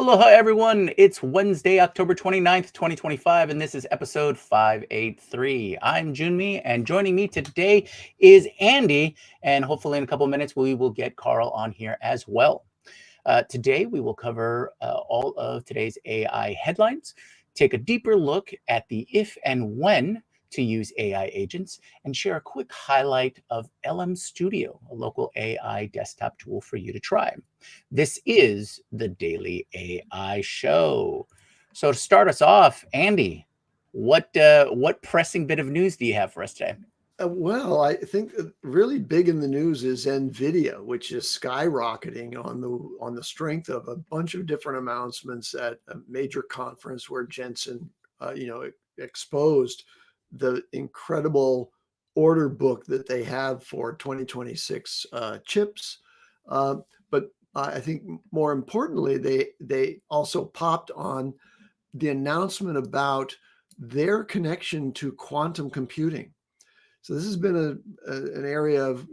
Aloha, everyone. It's Wednesday, October 29th, 2025, and this is episode 583. I'm Jyunmi, and joining me today is Andy, and hopefully in a couple minutes we will get Karl on here as well. Today we will cover all of today's AI headlines, take a deeper look at the if and when to use AI agents, and share a quick highlight of LM Studio, a local AI desktop tool for you to try. This is the Daily AI Show. So to start us off, Andy, what pressing bit of news do you have for us today? Well, I think really big in the news is Nvidia, which is skyrocketing on the strength of a bunch of different announcements at a major conference where Jensen, exposed the incredible order book that they have for 2026 chips. But I think more importantly, they also popped on the announcement about their connection to quantum computing. So this has been an area of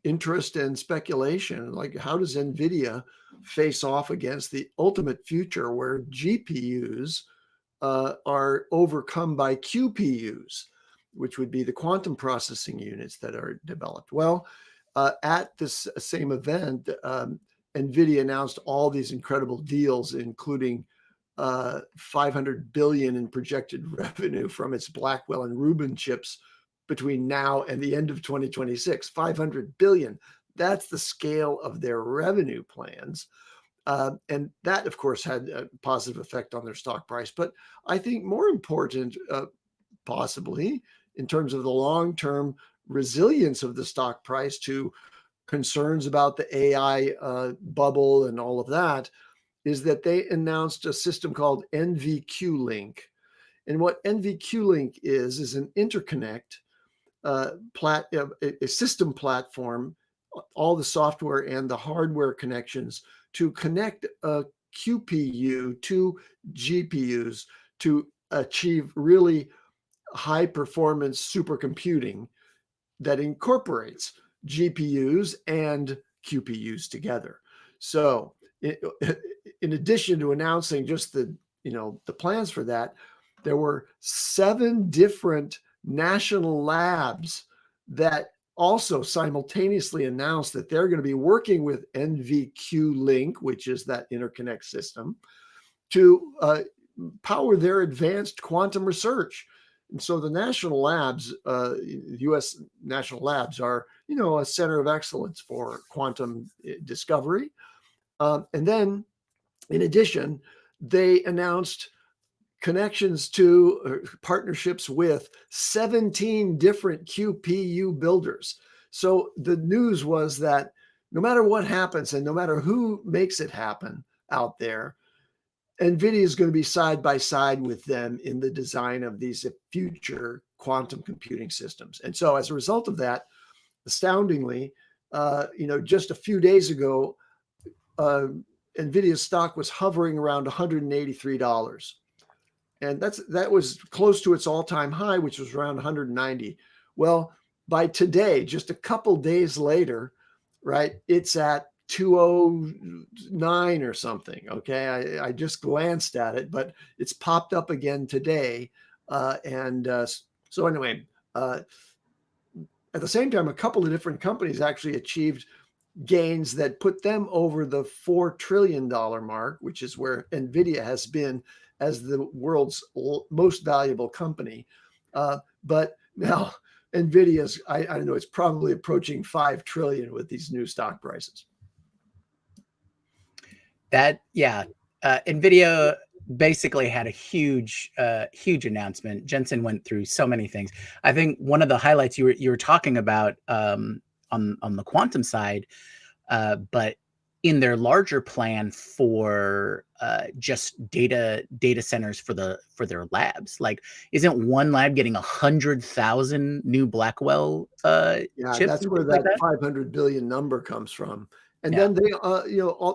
interest and speculation. Like, how does NVIDIA face off against the ultimate future where GPUs are overcome by QPUs, which would be the quantum processing units that are developed? Well, at this same event, NVIDIA announced all these incredible deals, including 500 billion in projected revenue from its Blackwell and Rubin chips between now and the end of 2026. 500 billion. That's the scale of their revenue plans. And that, of course, had a positive effect on their stock price. But I think more important, possibly, in terms of the long-term resilience of the stock price to concerns about the AI bubble and all of that, is that they announced a system called NVQ Link. And what NVQ Link is an interconnect, a system platform, all the software and the hardware connections to connect a QPU to GPUs to achieve really high performance supercomputing that incorporates GPUs and QPUs together. So in addition to announcing just the plans for that, there were 7 different national labs that also simultaneously announced that they're going to be working with NVQ Link, which is that interconnect system, to power their advanced quantum research. And so the national labs, U.S. national labs, are a center of excellence for quantum discovery. And then, in addition, they announced connections to partnerships with 17 different QPU builders. So the news was that no matter what happens and no matter who makes it happen out there, NVIDIA is going to be side by side with them in the design of these future quantum computing systems. And so as a result of that, astoundingly, just a few days ago, NVIDIA's stock was hovering around $183. And that was close to its all-time high, which was around 190. Well, by today, just a couple days later, right, it's at 209 or something. Okay, I just glanced at it, but it's popped up again today. So anyway, at the same time, a couple of different companies actually achieved gains that put them over the $4 trillion mark, which is where NVIDIA has been as the world's most valuable company. But now NVIDIA's, I don't know, it's probably approaching 5 trillion with these new stock prices. NVIDIA basically had a huge announcement. Jensen went through so many things. I think one of the highlights you were talking about on the quantum side, but in their larger plan for just data centers for their labs, like, isn't one lab getting 100,000 new Blackwell chips? That's where that 500 billion number comes from. And then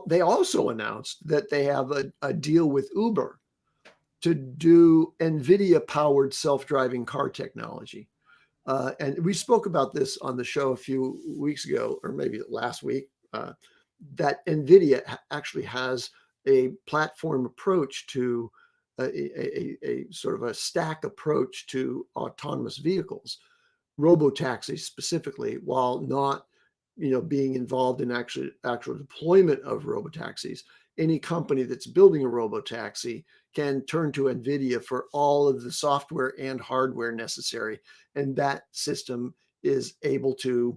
they also announced that they have a deal with Uber to do NVIDIA powered self-driving car technology. And we spoke about this on the show a few weeks ago, or maybe last week, that NVIDIA actually has a platform approach to a sort of a stack approach to autonomous vehicles, robotaxis specifically, while not being involved in actual deployment of robotaxis. Any company that's building a robotaxi can turn to NVIDIA for all of the software and hardware necessary, and that system is able to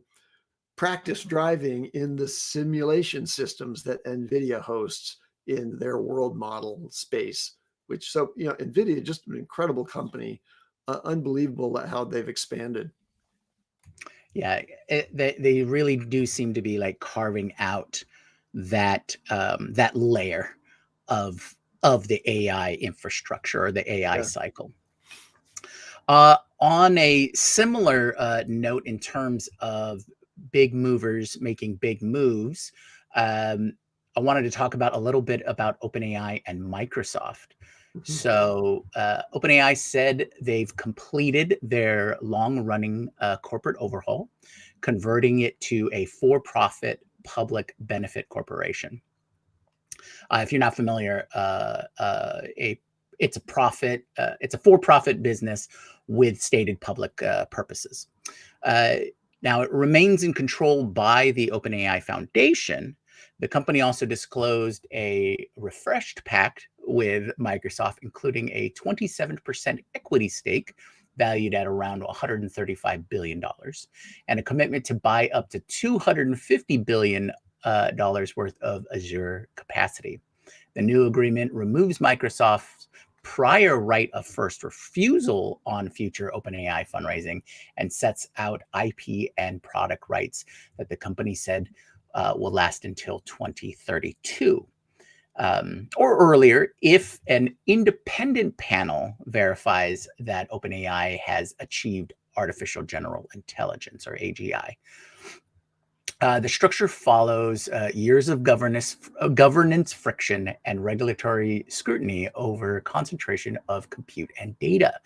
practice driving in the simulation systems that NVIDIA hosts in their world model space. Which, so NVIDIA, just an incredible company, unbelievable how they've expanded. Yeah, they really do seem to be like carving out that layer of the AI infrastructure or the AI Yeah. cycle. On a similar note, in terms of big movers making big moves, I wanted to talk about a little bit about OpenAI and Microsoft. Mhm. So, OpenAI said they've completed their long-running corporate overhaul, converting it to a for-profit public benefit corporation. If you're not familiar, it's a profit, it's a for-profit business with stated public purposes. Uh, Now, it remains in control by the OpenAI Foundation. The company also disclosed a refreshed pact with Microsoft, including a 27% equity stake valued at around $135 billion and a commitment to buy up to $250 billion worth of Azure capacity. The new agreement removes Microsoft's prior right of first refusal on future OpenAI fundraising and sets out IP and product rights that the company said will last until 2032. Or earlier, if an independent panel verifies that OpenAI has achieved artificial general intelligence, or AGI. The structure follows years of governance friction and regulatory scrutiny over concentration of compute and data.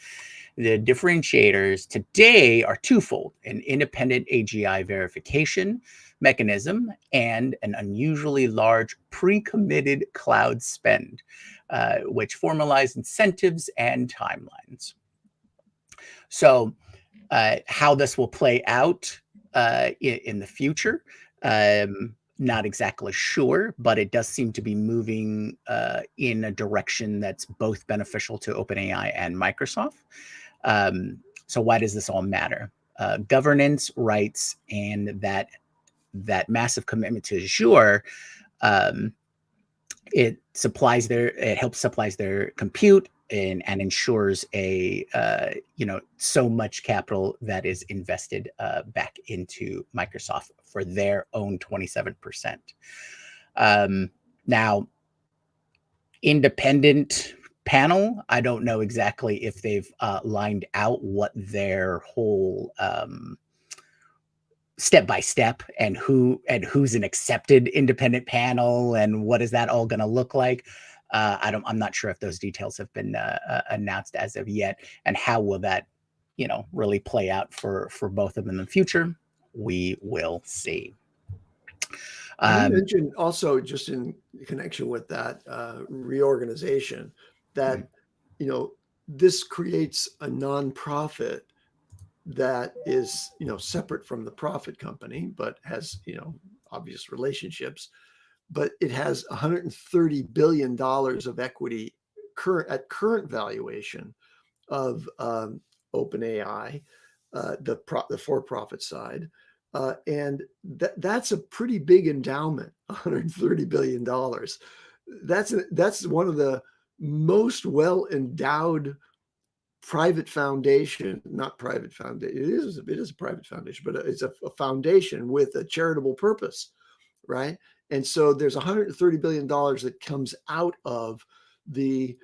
The differentiators today are twofold: an independent AGI verification mechanism and an unusually large pre-committed cloud spend, which formalize incentives and timelines. So, how this will play out in the future, not exactly sure, but it does seem to be moving in a direction that's both beneficial to OpenAI and Microsoft. So why does this all matter? Governance rights and that massive commitment to Azure, um, it helps supplies their compute and ensures a so much capital that is invested back into Microsoft for their own 27%. Now, independent panel, I don't know exactly if they've lined out what their whole step by step and who's an accepted independent panel and what is that all going to look like. I'm not sure if those details have been announced as of yet, and how will that really play out for both of them in the future. We will see. You mentioned also, just in connection with that reorganization, that this creates a nonprofit that is separate from the profit company, but has obvious relationships. But it has $130 billion of equity at current valuation of OpenAI, the for-profit side. And that's a pretty big endowment, $130 billion. That's one of the most well-endowed private foundation, not private foundation. It is a private foundation, but it's a foundation with a charitable purpose, right? And so there's $130 billion that comes out of the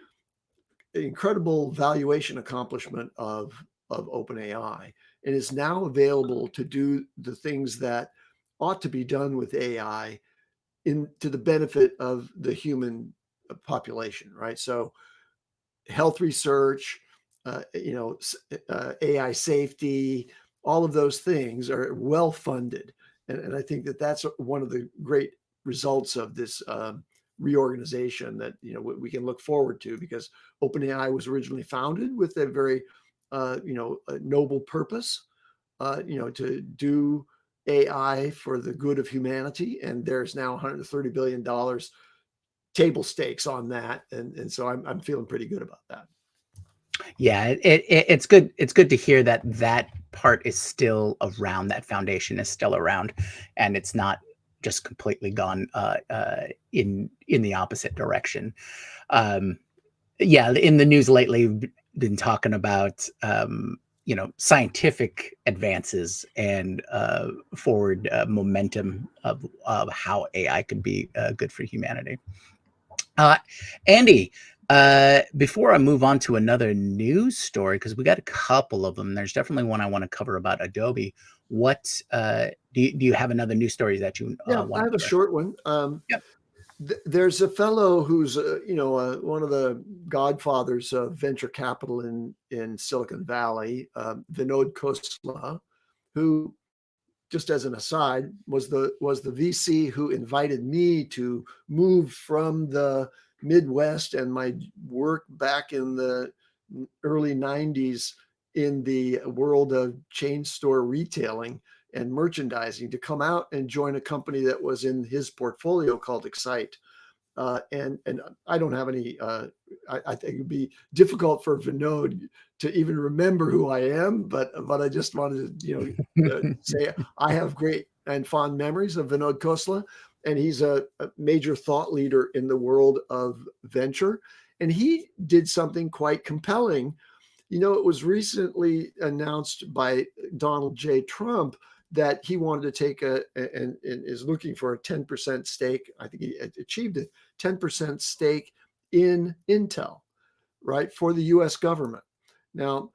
incredible valuation accomplishment of OpenAI, and is now available to do the things that ought to be done with AI to the benefit of the human population, right? So health research, AI safety, all of those things are well funded. And I think that that's one of the great results of this reorganization that we can look forward to, because OpenAI was originally founded with a very a noble purpose, to do AI for the good of humanity, and there's now $130 billion table stakes on that, and so I'm feeling pretty good about that. Yeah, it's good. It's good to hear that that part is still around. That foundation is still around, and it's not just completely gone in the opposite direction. Um, yeah, in the news lately, we've been talking about scientific advances and forward momentum of how AI could be good for humanity. Andy, before I move on to another news story, because we got a couple of them, there's definitely one I want to cover about Adobe. What do you have another news story that you Yeah, I want have to a cover? short one. Yep. There's a fellow who's one of the godfathers of venture capital in Silicon Valley, Vinod Khosla, who, just as an aside, was the VC who invited me to move from the Midwest and my work back in the early 90s in the world of chain store retailing and merchandising, to come out and join a company that was in his portfolio called Excite. And I don't have any. I think it'd be difficult for Vinod to even remember who I am, but I just wanted to say I have great and fond memories of Vinod Khosla, and he's a major thought leader in the world of venture, and he did something quite compelling. It was recently announced by Donald J. Trump that he wanted to take and is looking for a 10% stake. I think he achieved a 10% stake in Intel, right, for the US government. Now,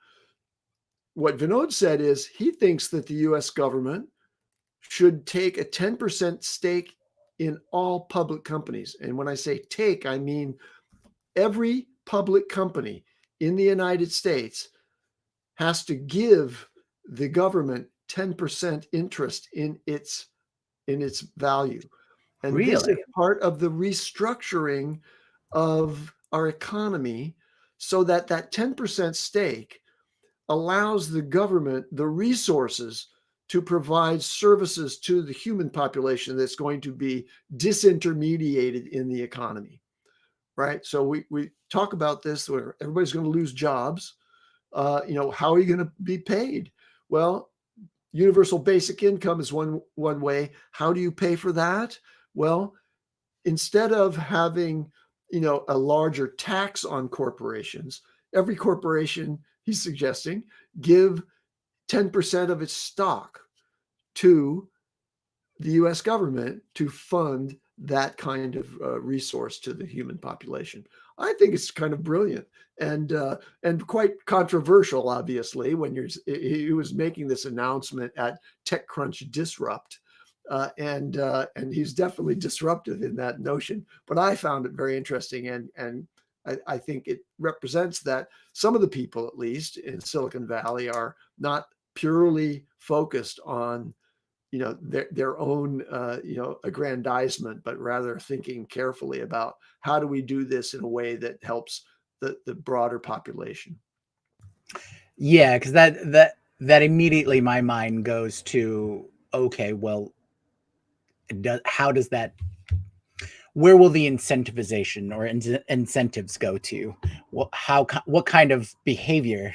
what Vinod said is he thinks that the US government should take a 10% stake in all public companies. And when I say take, I mean every public company in the United States has to give the government 10% interest in its value. And this is Really? part of the restructuring of our economy, so that 10% stake allows the government the resources to provide services to the human population that's going to be disintermediated in the economy, right? So we talk about this where everybody's going to lose jobs. How are you going to be paid? Well, universal basic income is one way. How do you pay for that? Well, instead of having a larger tax on corporations, every corporation, he's suggesting, give 10% of its stock to the US government to fund that kind of resource to the human population. I think it's kind of brilliant and quite controversial, obviously, when he was making this announcement at TechCrunch Disrupt. And he's definitely disruptive in that notion. But I found it very interesting, and I think it represents that some of the people, at least in Silicon Valley, are not purely focused on their own aggrandizement, but rather thinking carefully about how do we do this in a way that helps the broader population. Yeah, because that immediately my mind goes to, okay, well, how does that, where will the incentivization or incentives go to? What kind of behavior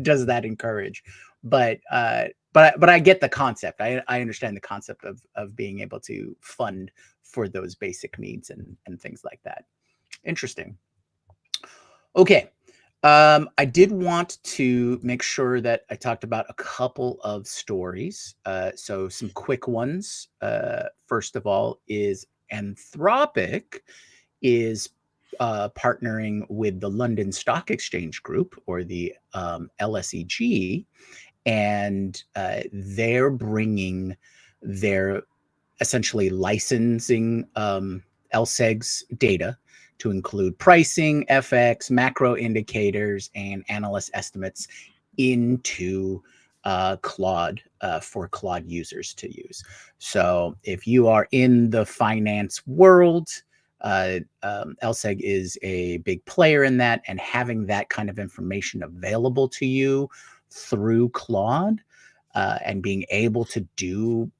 does that encourage? But I get the concept. I understand the concept of being able to fund for those basic needs and things like that. Interesting. Okay. I did want to make sure that I talked about a couple of stories. So some quick ones. First of all, is Anthropic is partnering with the London Stock Exchange Group, or the LSEG, and they're bringing their essentially licensing LSEG's data to include pricing, FX, macro indicators, and analyst estimates into Claude for Claude users to use. So if you are in the finance world, LSEG is a big player in that, and having that kind of information available to you through Claude and being able to do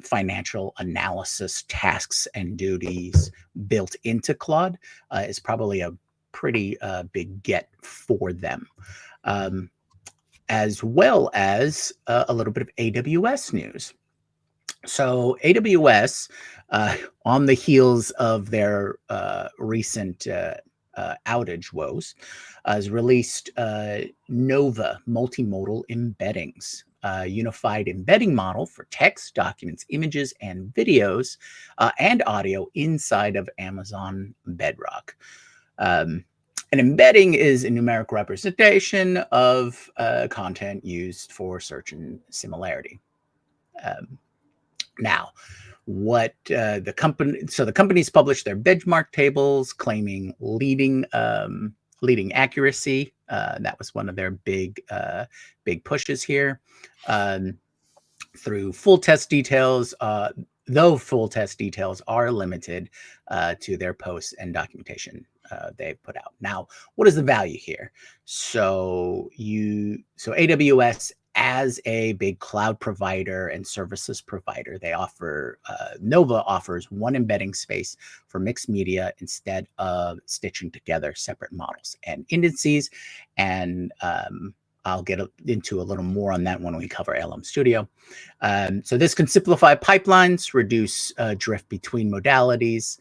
financial analysis tasks and duties built into Claude is probably a pretty big get for them. As well as a little bit of AWS news. So AWS, on the heels of their recent outage woes, has released Nova multimodal embeddings, a unified embedding model for text, documents, images, and videos, and audio inside of Amazon Bedrock. An embedding is a numeric representation of content used for search and similarity. Now, what the companies published their benchmark tables claiming leading accuracy. That was one of their big pushes here. Through full test details, though full test details are limited to their posts and documentation they've put out. Now, what is the value here? So AWS, as a big cloud provider and services provider, they offer Nova offers one embedding space for mixed media instead of stitching together separate models and indices. And I'll get into a little more on that when we cover LM Studio. So this can simplify pipelines, reduce drift between modalities.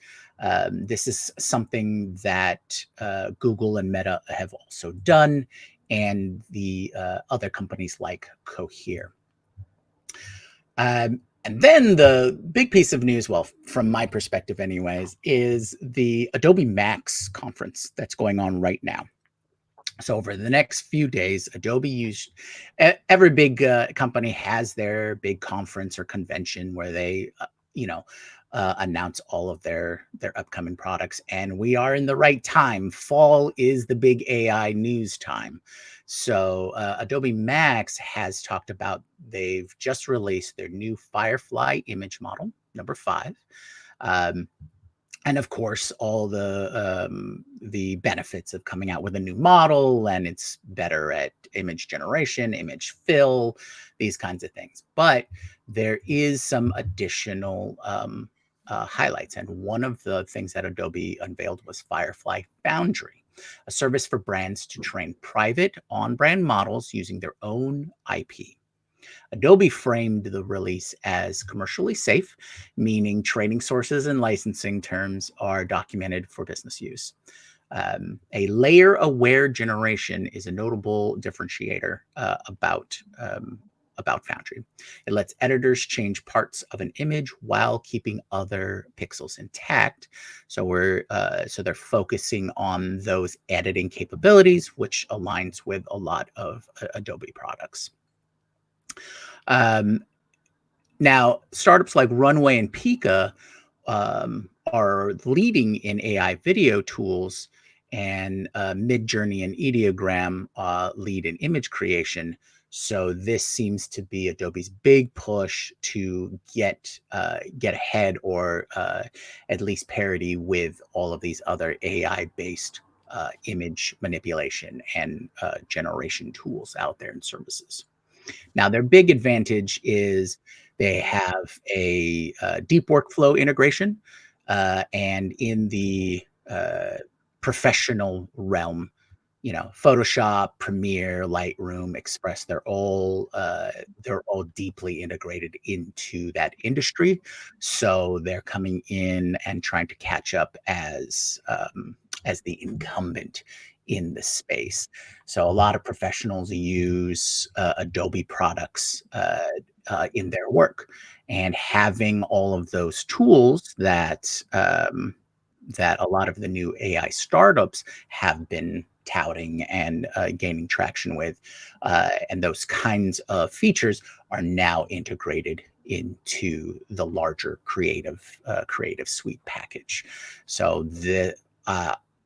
This is something that Google and Meta have also done, and the other companies like Cohere. And then the big piece of news, well, from my perspective anyways, is the Adobe Max conference that's going on right now. So over the next few days, every big company has their big conference or convention where they, announce all of their upcoming products. And we are in the right time. Fall is the big AI news time. So Adobe Max has talked about, they've just released their new Firefly image model, number 5. And of course, all the benefits of coming out with a new model, and it's better at image generation, image fill, these kinds of things. But there is some additional highlights. And one of the things that Adobe unveiled was Firefly Foundry, a service for brands to train private on-brand models using their own IP. Adobe framed the release as commercially safe, meaning training sources and licensing terms are documented for business use. A layer-aware generation is a notable differentiator about Foundry. It lets editors change parts of an image while keeping other pixels intact. So they're focusing on those editing capabilities, which aligns with a lot of Adobe products. Now, startups like Runway and Pika are leading in AI video tools, and Midjourney and Ideogram lead in image creation. So this seems to be Adobe's big push to get ahead, or at least parity with all of these other AI-based image manipulation and generation tools out there and services. Now, their big advantage is they have a deep workflow integration, and in the professional realm, Photoshop, Premiere, Lightroom, Express, they're all deeply integrated into that industry. So they're coming in and trying to catch up as the incumbent in the space. So a lot of professionals use Adobe products in their work, and having all of those tools that a lot of the new AI startups have been touting and gaining traction with, and those kinds of features are now integrated into the larger creative suite package. So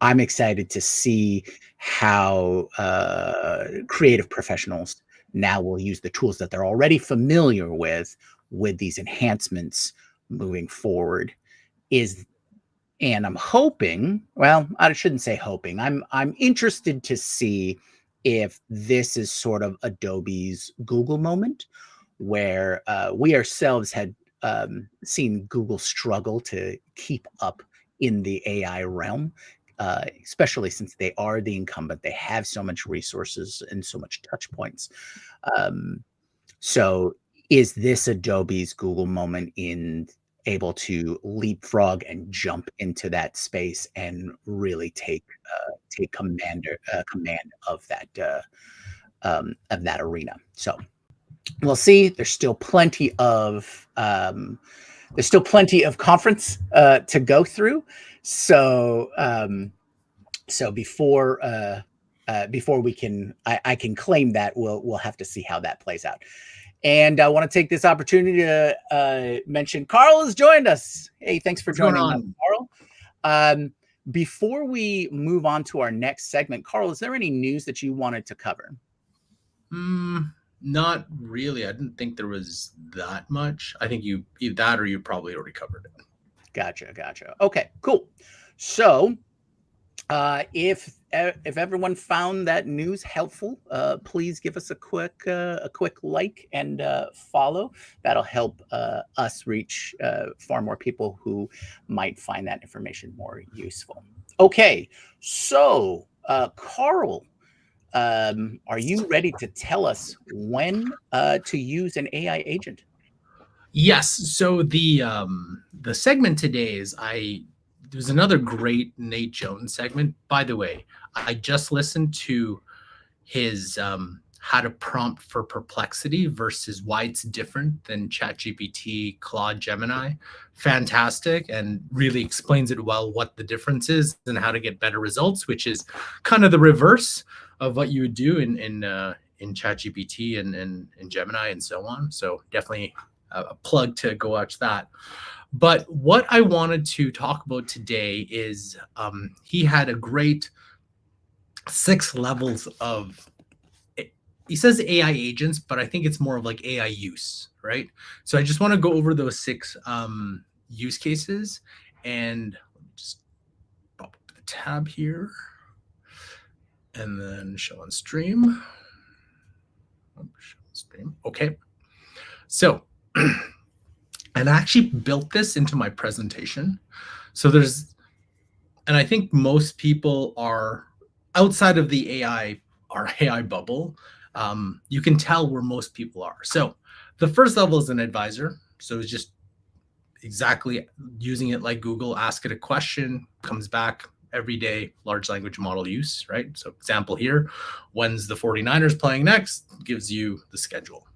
I'm excited to see how creative professionals now will use the tools that they're already familiar with these enhancements moving forward. Is And I'm hoping, well, I shouldn't say hoping. I'm interested to see if this is sort of Adobe's Google moment, where we ourselves had seen Google struggle to keep up in the AI realm, especially since they are the incumbent. They have so much resources and so much touch points. Um, so is this Adobe's Google moment in able to leapfrog and jump into that space and really take command of that arena? So we'll see. There's still plenty of conference to go through. So before we can I can claim that, we'll have to see how that plays out. And I want to take this opportunity to mention Karl has joined us. Hey, thanks for What's going joining us, on? Karl. Before we move on to our next segment, Karl, is there any news that you wanted to cover? Not really. I didn't think there was that much. I think you either that or you probably already covered it. Gotcha. Okay, cool. So if everyone found that news helpful, please give us a quick like and follow. That'll help us reach far more people who might find that information more useful. Okay, so Karl, are you ready to tell us when to use an AI agent? Yes. So the segment today is there's another great Nate Jones segment. By the way, I just listened to his how to prompt for perplexity versus why it's different than ChatGPT, Claude, Gemini. Fantastic, and really explains it well what the difference is and how to get better results, which is kind of the reverse of what you would do in ChatGPT and in Gemini and so on. So definitely a plug to go watch that. But what I wanted to talk about today is he had a great 6 levels of, he says AI agents, but I think it's more of like AI use, right? So I just want to go over those 6 use cases, and let me just pop up the tab here and then show on stream. Okay. So, and I actually built this into my presentation. So and I think most people are outside of the our AI bubble. You can tell where most people are. So the first level is an advisor. So it's just exactly using it like Google, ask it a question, comes back every day, large language model use, right? So example here, when's the 49ers playing next? Gives you the schedule.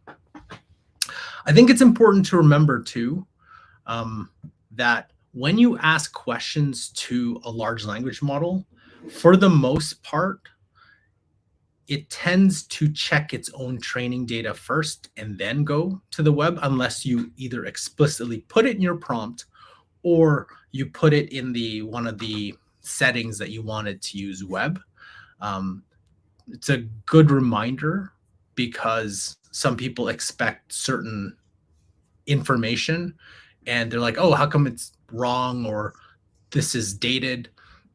I think it's important to remember too, that when you ask questions to a large language model, for the most part, it tends to check its own training data first and then go to the web, unless you either explicitly put it in your prompt or you put it in one of the settings that you wanted to use web. It's a good reminder because some people expect certain information and they're like, oh, how come it's wrong or this is dated?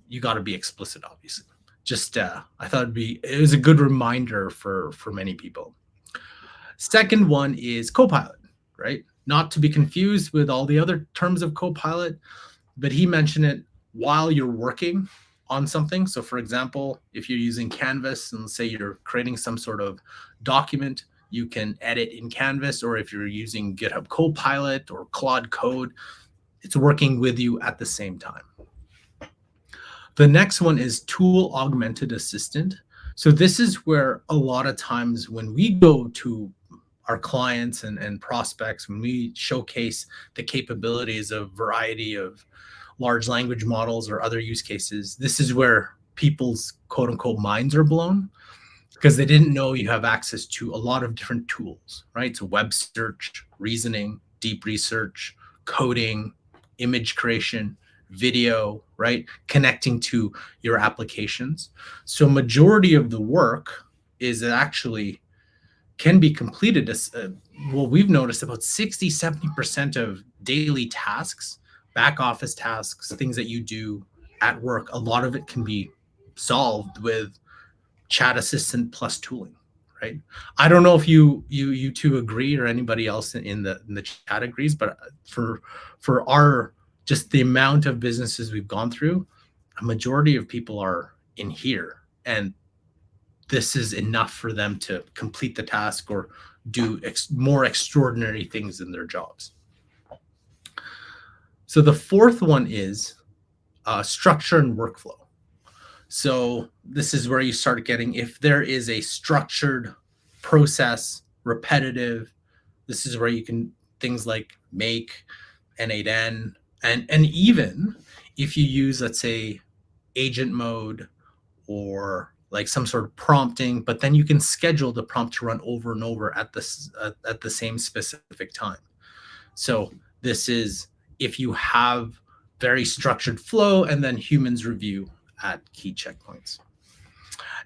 You got to be explicit, obviously. Just I thought it was a good reminder for many people. Second one is Copilot, right? Not to be confused with all the other terms of Copilot, but he mentioned it while you're working on something. So for example, if you're using Canvas and say you're creating some sort of document, you can edit in Canvas, or if you're using GitHub Copilot or Claude Code, it's working with you at the same time. The next one is Tool Augmented Assistant. So this is where a lot of times when we go to our clients and prospects, when we showcase the capabilities of a variety of large language models or other use cases, this is where people's quote unquote minds are blown, because they didn't know you have access to a lot of different tools, right? So web search, reasoning, deep research, coding, image creation, video, right? Connecting to your applications. So majority of the work is actually can be completed. Well, we've noticed about 60, 70% of daily tasks back office tasks, things that you do at work, a lot of it can be solved with chat assistant plus tooling, right? I don't know if you two agree, or anybody else in the chat agrees, but for our, just the amount of businesses we've gone through, a majority of people are in here, and this is enough for them to complete the task or do more extraordinary things in their jobs. So the fourth one is structure and workflow. So this is where you start getting, if there is a structured process, repetitive, this is where you can, things like make, N8N, and even if you use, let's say, agent mode or like some sort of prompting, but then you can schedule the prompt to run over and over at the same specific time. So this is if you have very structured flow and then humans review at key checkpoints.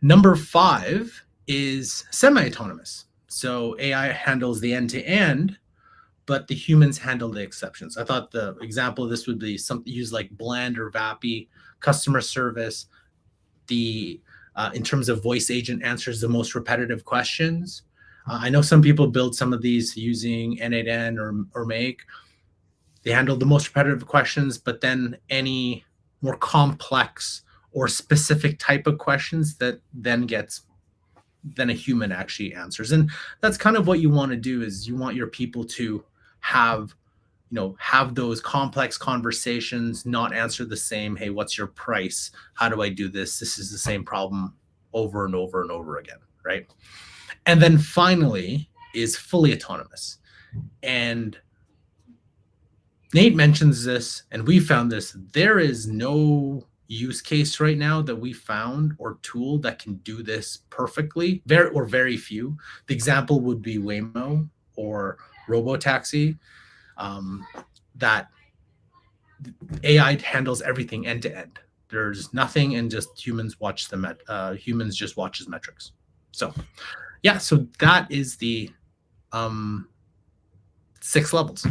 Number 5 is semi-autonomous. So AI handles the end-to-end, but the humans handle the exceptions. I thought the example of this would be something used like Blend or Vappy, customer service. The in terms of voice agent answers the most repetitive questions. I know some people build some of these using N8N or Make. They handle the most repetitive questions, but then any more complex or specific type of questions that then a human actually answers. And that's kind of what you want to do, is you want your people to have those complex conversations, not answer the same, hey, what's your price? How do I do this? This is the same problem over and over and over again, right? And then finally is fully autonomous. And Nate mentions this, and we found this. There is no use case right now that we found or tool that can do this perfectly, very few. The example would be Waymo or Robotaxi, that AI handles everything end to end. There's nothing, and just humans watch humans just watches metrics. So yeah, so that is the 6 levels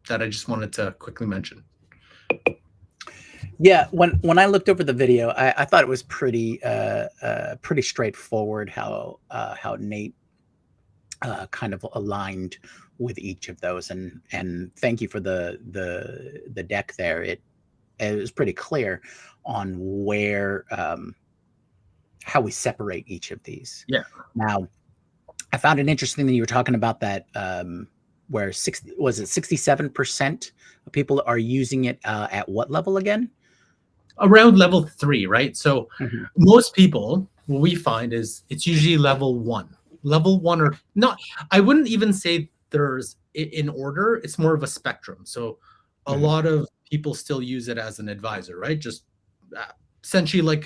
that I just wanted to quickly mention. Yeah, when I looked over the video, I thought it was pretty straightforward how Nate kind of aligned with each of those, and thank you for the deck there. It was pretty clear on where how we separate each of these. Yeah. Now, I found it interesting that you were talking about that. Where 67% of people are using it at what level again? Around level 3, right? So most people, what we find is it's usually level 1. Level 1 or not, I wouldn't even say there's in order, it's more of a spectrum. So a lot of people still use it as an advisor, right? Just essentially like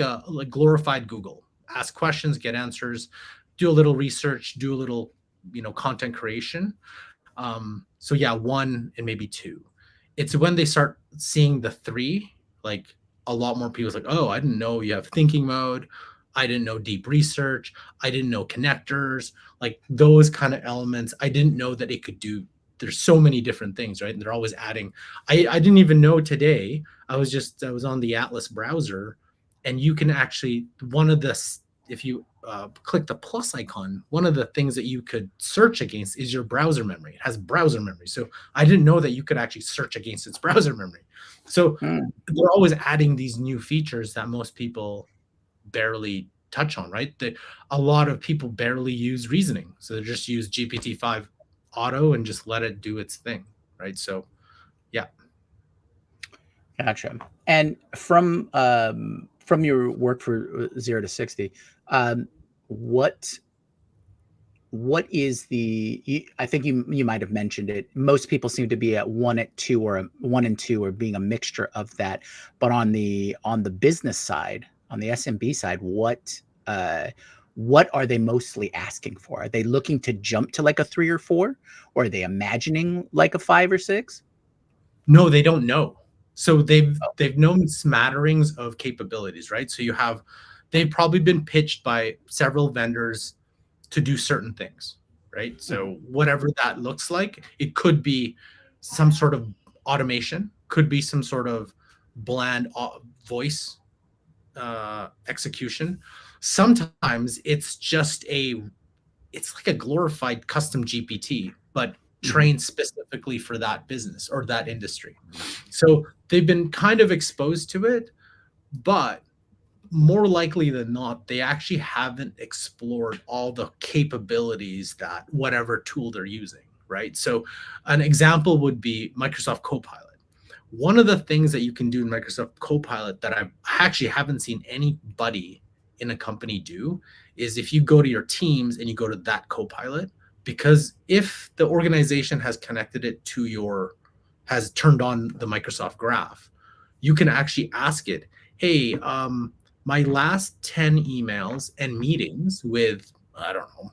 glorified Google. Ask questions, get answers, do a little research, do a little content creation. So yeah, 1 and maybe 2. It's when they start seeing the 3, like a lot more people like, oh, I didn't know you have thinking mode. I didn't know deep research. I didn't know connectors, like those kind of elements. I didn't know that it could do. There's so many different things, right? And they're always adding. I didn't even know today. I was on the Atlas browser, and you can actually, if you click the plus icon, one of the things that you could search against is your browser memory. It has browser memory. So I didn't know that you could actually search against its browser memory. So they're always adding these new features that most people barely touch on, right? A lot of people barely use reasoning. So they just use GPT-5 auto and just let it do its thing, right? So yeah. Gotcha. And from your work for 0 to 60, what is I think you might have mentioned it. Most people seem to be at 1 and 2 or being a mixture of that. But on the business side, on the SMB side, what are they mostly asking for? Are they looking to jump to like a 3 or 4, or are they imagining like a 5 or 6? No, they don't know. So they've known smatterings of capabilities, right? So they've probably been pitched by several vendors to do certain things, right? So whatever that looks like, it could be some sort of automation, could be some sort of bland voice execution. Sometimes it's just it's like a glorified custom GPT, but trained specifically for that business or that industry. So they've been kind of exposed to it, but more likely than not, they actually haven't explored all the capabilities that whatever tool they're using, right? So an example would be Microsoft Copilot. One of the things that you can do in Microsoft Copilot that I actually haven't seen anybody in a company do is if you go to your Teams and you go to that Copilot, because if the organization has connected it to has turned on the Microsoft Graph, you can actually ask it, hey, my last 10 emails and meetings with, I don't know,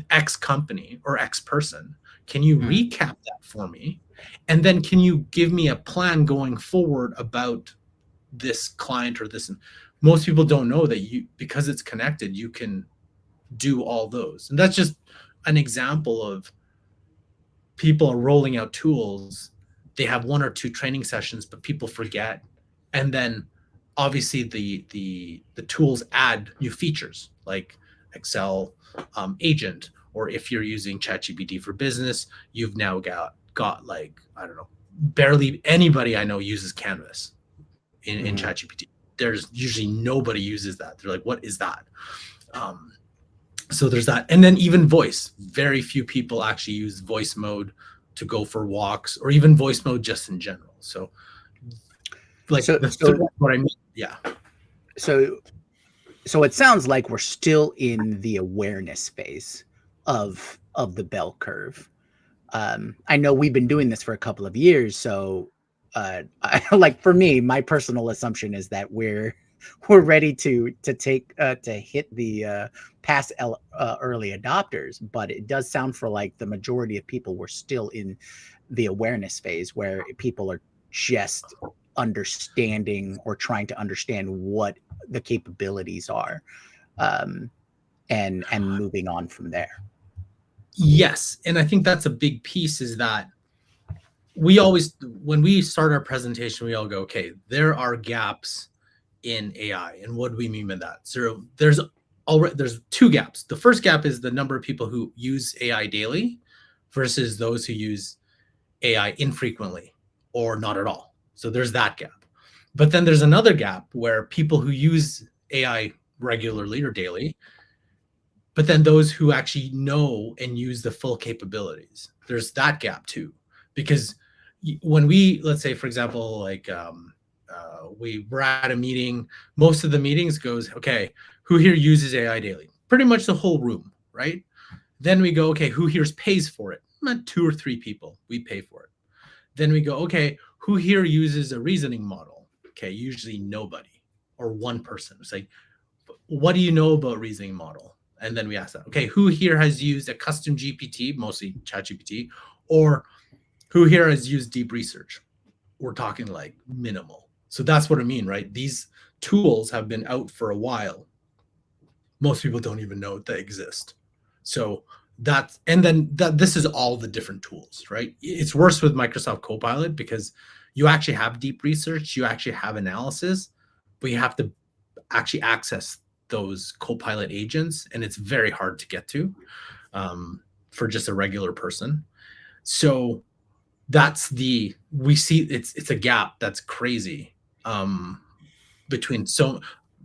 X company or X person, can you recap that for me? And then can you give me a plan going forward about this client or this? Most people don't know that because it's connected, you can do all those. And that's just an example of people are rolling out tools. They have 1 or 2 training sessions, but people forget. And then obviously the tools add new features like Excel agent, or if you're using ChatGPT for business, you've now got like, I don't know, barely anybody I know uses Canvas in ChatGPT. There's usually nobody uses that. They're like, what is that? So there's that. And then even voice, very few people actually use voice mode to go for walks, or even voice mode just in general. So like what I mean. Yeah. So it sounds like we're still in the awareness phase of the bell curve. I know we've been doing this for a couple of years, so like for me, my personal assumption is that we're ready to hit the past early adopters, but it does sound for like the majority of people we're still in the awareness phase where people are just understanding or trying to understand what the capabilities are, and moving on from there. Yes, and I think that's a big piece, is that we always, when we start our presentation, we all go, okay, there are gaps in AI. And what do we mean by that? So there's 2 gaps. The first gap is the number of people who use AI daily versus those who use AI infrequently or not at all. So there's that gap. But then there's another gap where people who use AI regularly or daily, but then those who actually know and use the full capabilities, there's that gap too. Because when we, let's say, for example, like we were at a meeting, most of the meetings goes, okay, who here uses AI daily? Pretty much the whole room, right? Then we go, okay, who here pays for it? Not 2 or 3 people, we pay for it. Then we go, okay, who here uses a reasoning model? Okay, usually nobody or 1 person. It's like, what do you know about reasoning model? And then we ask that, okay, who here has used a custom GPT, mostly ChatGPT, or who here has used deep research? We're talking like minimal. So that's what I mean, right? These tools have been out for a while. Most people don't even know they exist. So this is all the different tools, right? It's worse with Microsoft Copilot because you actually have deep research, you actually have analysis, but you have to actually access those Copilot agents, and it's very hard to get to for just a regular person. So we see it's a gap that's crazy between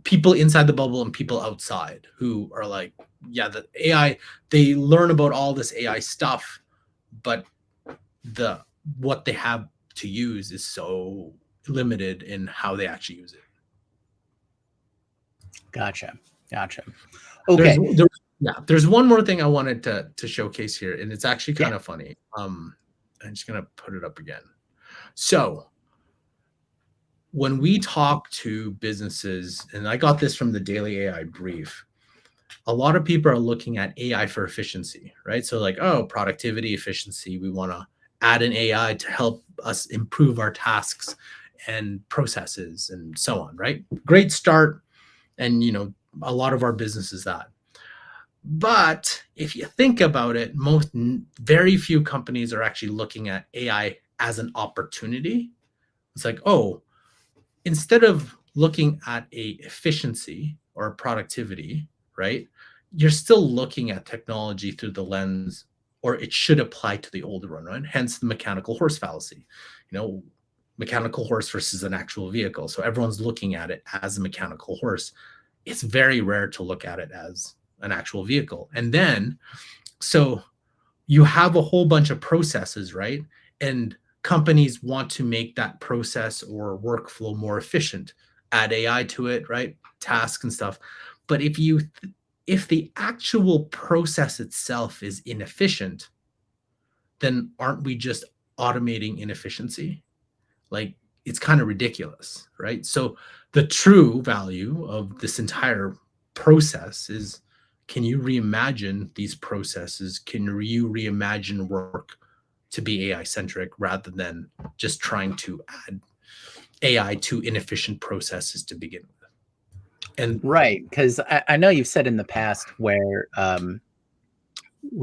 people inside the bubble and people outside who are like, yeah, the AI, they learn about all this AI stuff, but what they have to use is so limited in how they actually use it. Gotcha. Okay. There's one more thing I wanted to showcase here, and it's actually kind of funny. I'm just gonna put it up again. So when we talk to businesses, and I got this from the Daily AI Brief, a lot of people are looking at AI for efficiency, right? So like, oh, productivity, efficiency, we want to add an AI to help us improve our tasks and processes and so on, right? Great start. And, a lot of our business is that. But if you think about it, very few companies are actually looking at AI as an opportunity It's like, oh, instead of looking at a efficiency or a productivity, right? You're still looking at technology through the lens, or it should apply to the older one, right? Hence the mechanical horse fallacy. Mechanical horse versus an actual vehicle. So everyone's looking at it as a mechanical horse. It's very rare to look at it as an actual vehicle. And then, so you have a whole bunch of processes, right? And companies want to make that process or workflow more efficient, add AI to it, right? Tasks and stuff. But if the actual process itself is inefficient, then aren't we just automating inefficiency? Like, it's kind of ridiculous, right? So the true value of this entire process is, can you reimagine these processes? Can you reimagine work to be AI centric rather than just trying to add AI to inefficient processes to begin with? And Right, because I know you've said in the past where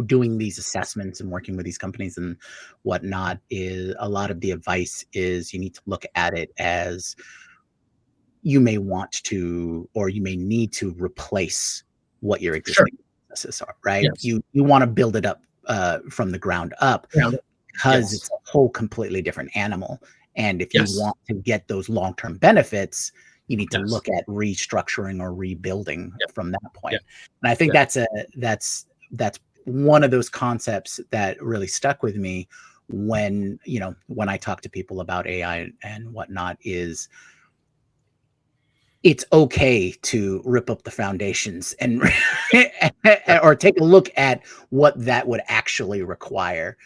doing these assessments and working with these companies and whatnot, is a lot of the advice is you need to look at it as you may want to, or you may need to replace what your sure, existing processes are, right? yes, You want to build it up from the ground up, yeah, because yes, it's a whole completely different animal. And if you yes, want to get those long-term benefits, you need to yes, look at restructuring or rebuilding yeah, from that yeah, point. And I think yeah. that's one of those concepts that really stuck with me when when I talk to people about AI and whatnot, is it's okay to rip up the foundations and or take a look at what that would actually require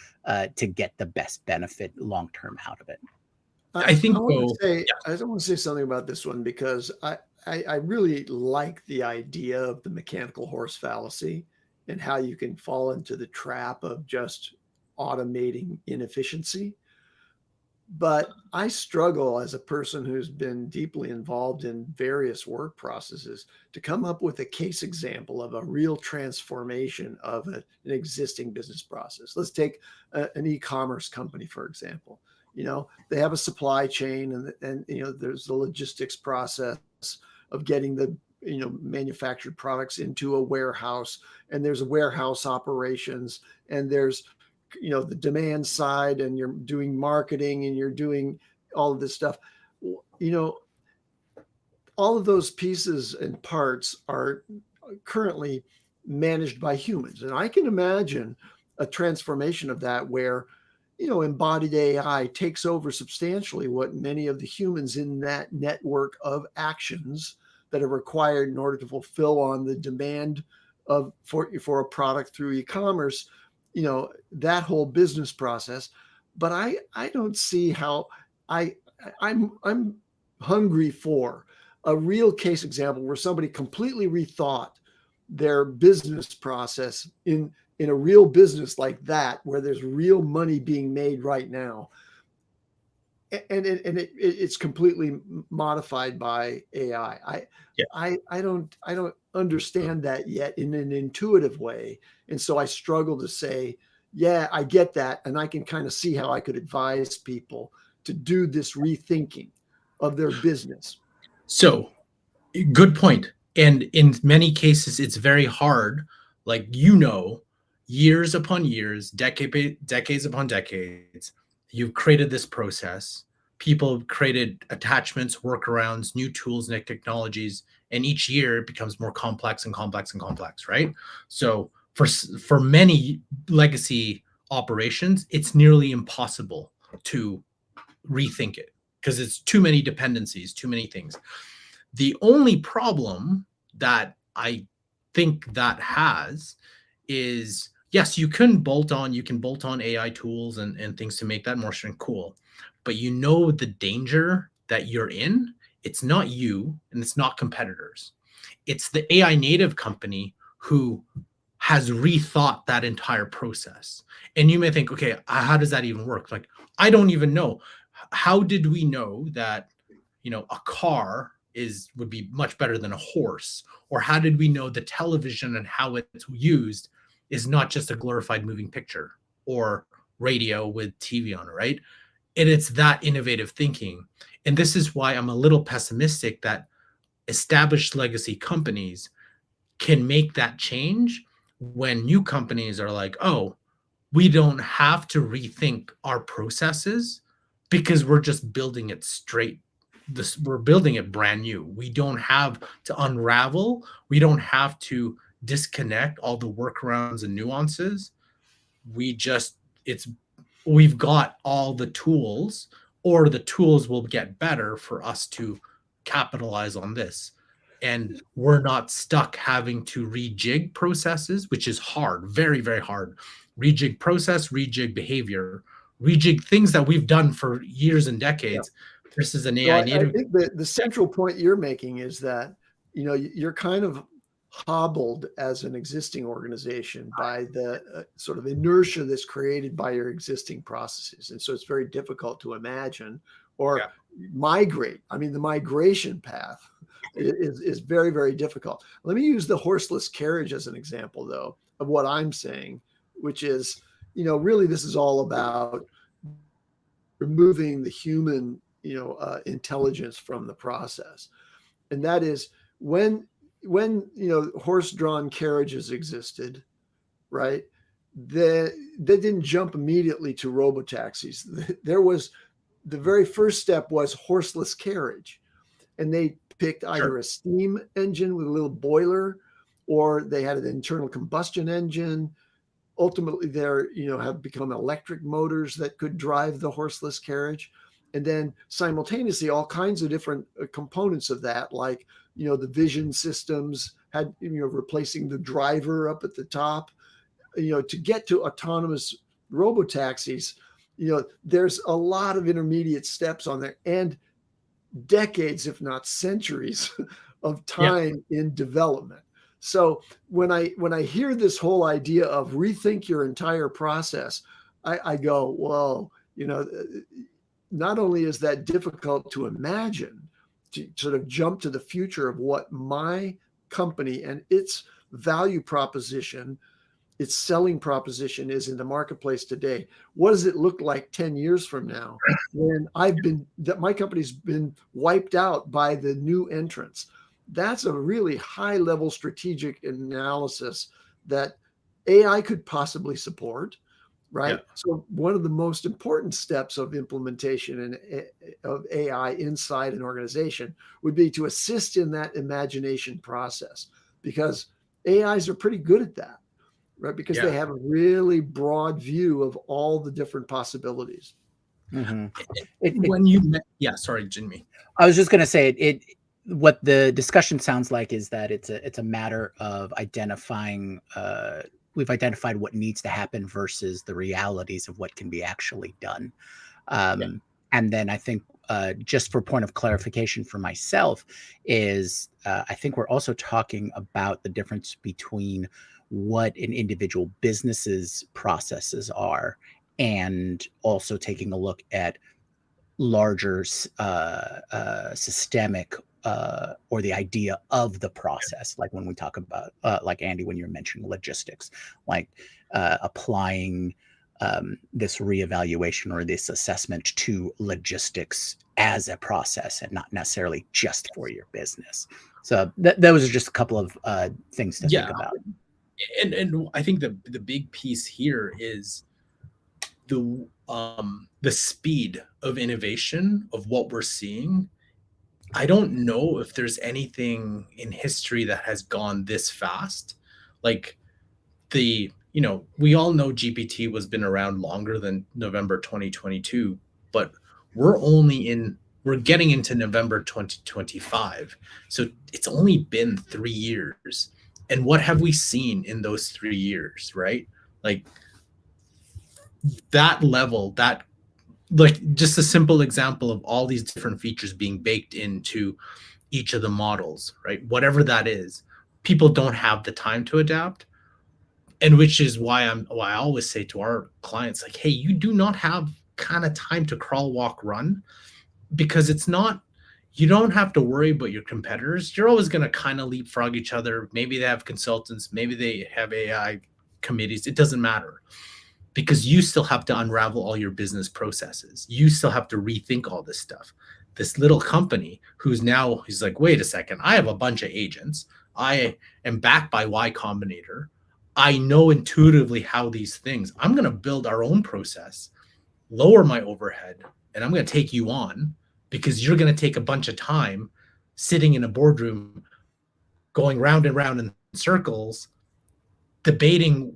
to get the best benefit long term out of it. I I think want to though, say yeah, I want to say something about this one because I really like the idea of the mechanical horse fallacy and how you can fall into the trap of just automating inefficiency. But I struggle as a person who's been deeply involved in various work processes to come up with a case example of a real transformation of an existing business process. Let's take an e-commerce company, for example. They have a supply chain and there's the logistics process of getting the manufactured products into a warehouse, and there's warehouse operations, and there's the demand side, and you're doing marketing, and you're doing all of this stuff. All of those pieces and parts are currently managed by humans, and I can imagine a transformation of that where embodied AI takes over substantially what many of the humans in that network of actions that are required in order to fulfill on the demand for a product through e-commerce, that whole business process. But I don't see how I'm hungry for a real case example where somebody completely rethought their business process in a real business like that, where there's real money being made right now, and it's completely modified by AI. yeah. I don't understand that yet in an intuitive way, and so I struggle to say, yeah, I get that, and I can kind of see how I could advise people to do this rethinking of their business. So good point. And in many cases, it's very hard. Like, years upon years, decades upon decades, you've created this process. People have created attachments, workarounds, new tools, new technologies, and each year it becomes more complex and complex and complex, right? So for many legacy operations, it's nearly impossible to rethink it because it's too many dependencies, too many things. The only problem that I think that has is, yes, you can bolt on AI tools and things to make that more cool. But the danger that you're in, it's not you and it's not competitors. It's the AI native company who has rethought that entire process. And you may think, okay, how does that even work? Like, I don't even know. How did we know that a car would be much better than a horse? Or how did we know the television and how it's used is not just a glorified moving picture or radio with TV on it, right? And it's that innovative thinking. And this is why I'm a little pessimistic that established legacy companies can make that change when new companies are like, oh, we don't have to rethink our processes because we're just building it straight. We're building it brand new. We don't have to unravel. We don't have to disconnect all the workarounds and nuances. We just, it's, we've got all the tools, or the tools will get better for us to capitalize on this. And we're not stuck having to rejig processes, which is hard, very, very hard. Rejig process, rejig behavior, rejig things that we've done for years and decades. Versus an AI I native. think the central point you're making is that, you know, you're kind of hobbled as an existing organization by the sort of inertia that's created by your existing processes. And so it's very difficult to imagine or migrate. I mean, the migration path is very, very difficult. Let me use the horseless carriage as an example, though, of what I'm saying, which is, you know, really this is all about removing the human, you know, intelligence from the process. And that is when you know, horse-drawn carriages existed, right? They didn't jump immediately to robotaxis. There was the very first step was horseless carriage, and they picked either a steam engine with a little boiler, or they had an internal combustion engine. Ultimately, there, you know, have become electric motors that could drive the horseless carriage. And then simultaneously, all kinds of different components of that, like, you know, the vision systems had, you know, replacing the driver up at the top, you know, to get to autonomous robotaxis, you know, there's a lot of intermediate steps on there and decades, if not centuries of time in development. So when I hear this whole idea of rethink your entire process, I go, whoa, you know, not only is that difficult to imagine, to sort of jump to the future of what my company and its value proposition, its selling proposition is in the marketplace today. What does it look like 10 years from now when my company's been wiped out by the new entrants? That's a really high level strategic analysis that AI could possibly support. Right. Yeah. So one of the most important steps of implementation of AI inside an organization would be to assist in that imagination process, because AIs are pretty good at that, right? Because they have a really broad view of all the different possibilities. Mm-hmm. Sorry, Jyunmi. I was just going to say what the discussion sounds like is that it's a matter of identifying we've identified what needs to happen versus the realities of what can be actually done. And then I think just for point of clarification for myself is I think we're also talking about the difference between what an individual business's processes are and also taking a look at larger systemic or the idea of the process, like when we talk about like Andy, when you're mentioning logistics, like applying this reevaluation or this assessment to logistics as a process and not necessarily just for your business. So those are just a couple of things to think about. And I think the big piece here is the speed of innovation of what we're seeing. I don't know if there's anything in history that has gone this fast. Like we all know GPT was been around longer than November 2022, but we're getting into November 2025. So it's only been 3 years. And what have we seen in those 3 years, right? Like that level, like just a simple example of all these different features being baked into each of the models, right? Whatever that is, people don't have the time to adapt. And which is why I always say to our clients, like, hey, you do not have kind of time to crawl, walk, run, because you don't have to worry about your competitors. You're always going to kind of leapfrog each other. Maybe they have consultants, maybe they have AI committees. It doesn't matter. because you still have to unravel all your business processes. You still have to rethink all this stuff. This little company he's like, wait a second, I have a bunch of agents. I am backed by Y Combinator. I know intuitively how these things, I'm going to build our own process, lower my overhead, and I'm going to take you on because you're going to take a bunch of time sitting in a boardroom, going round and round in circles, debating,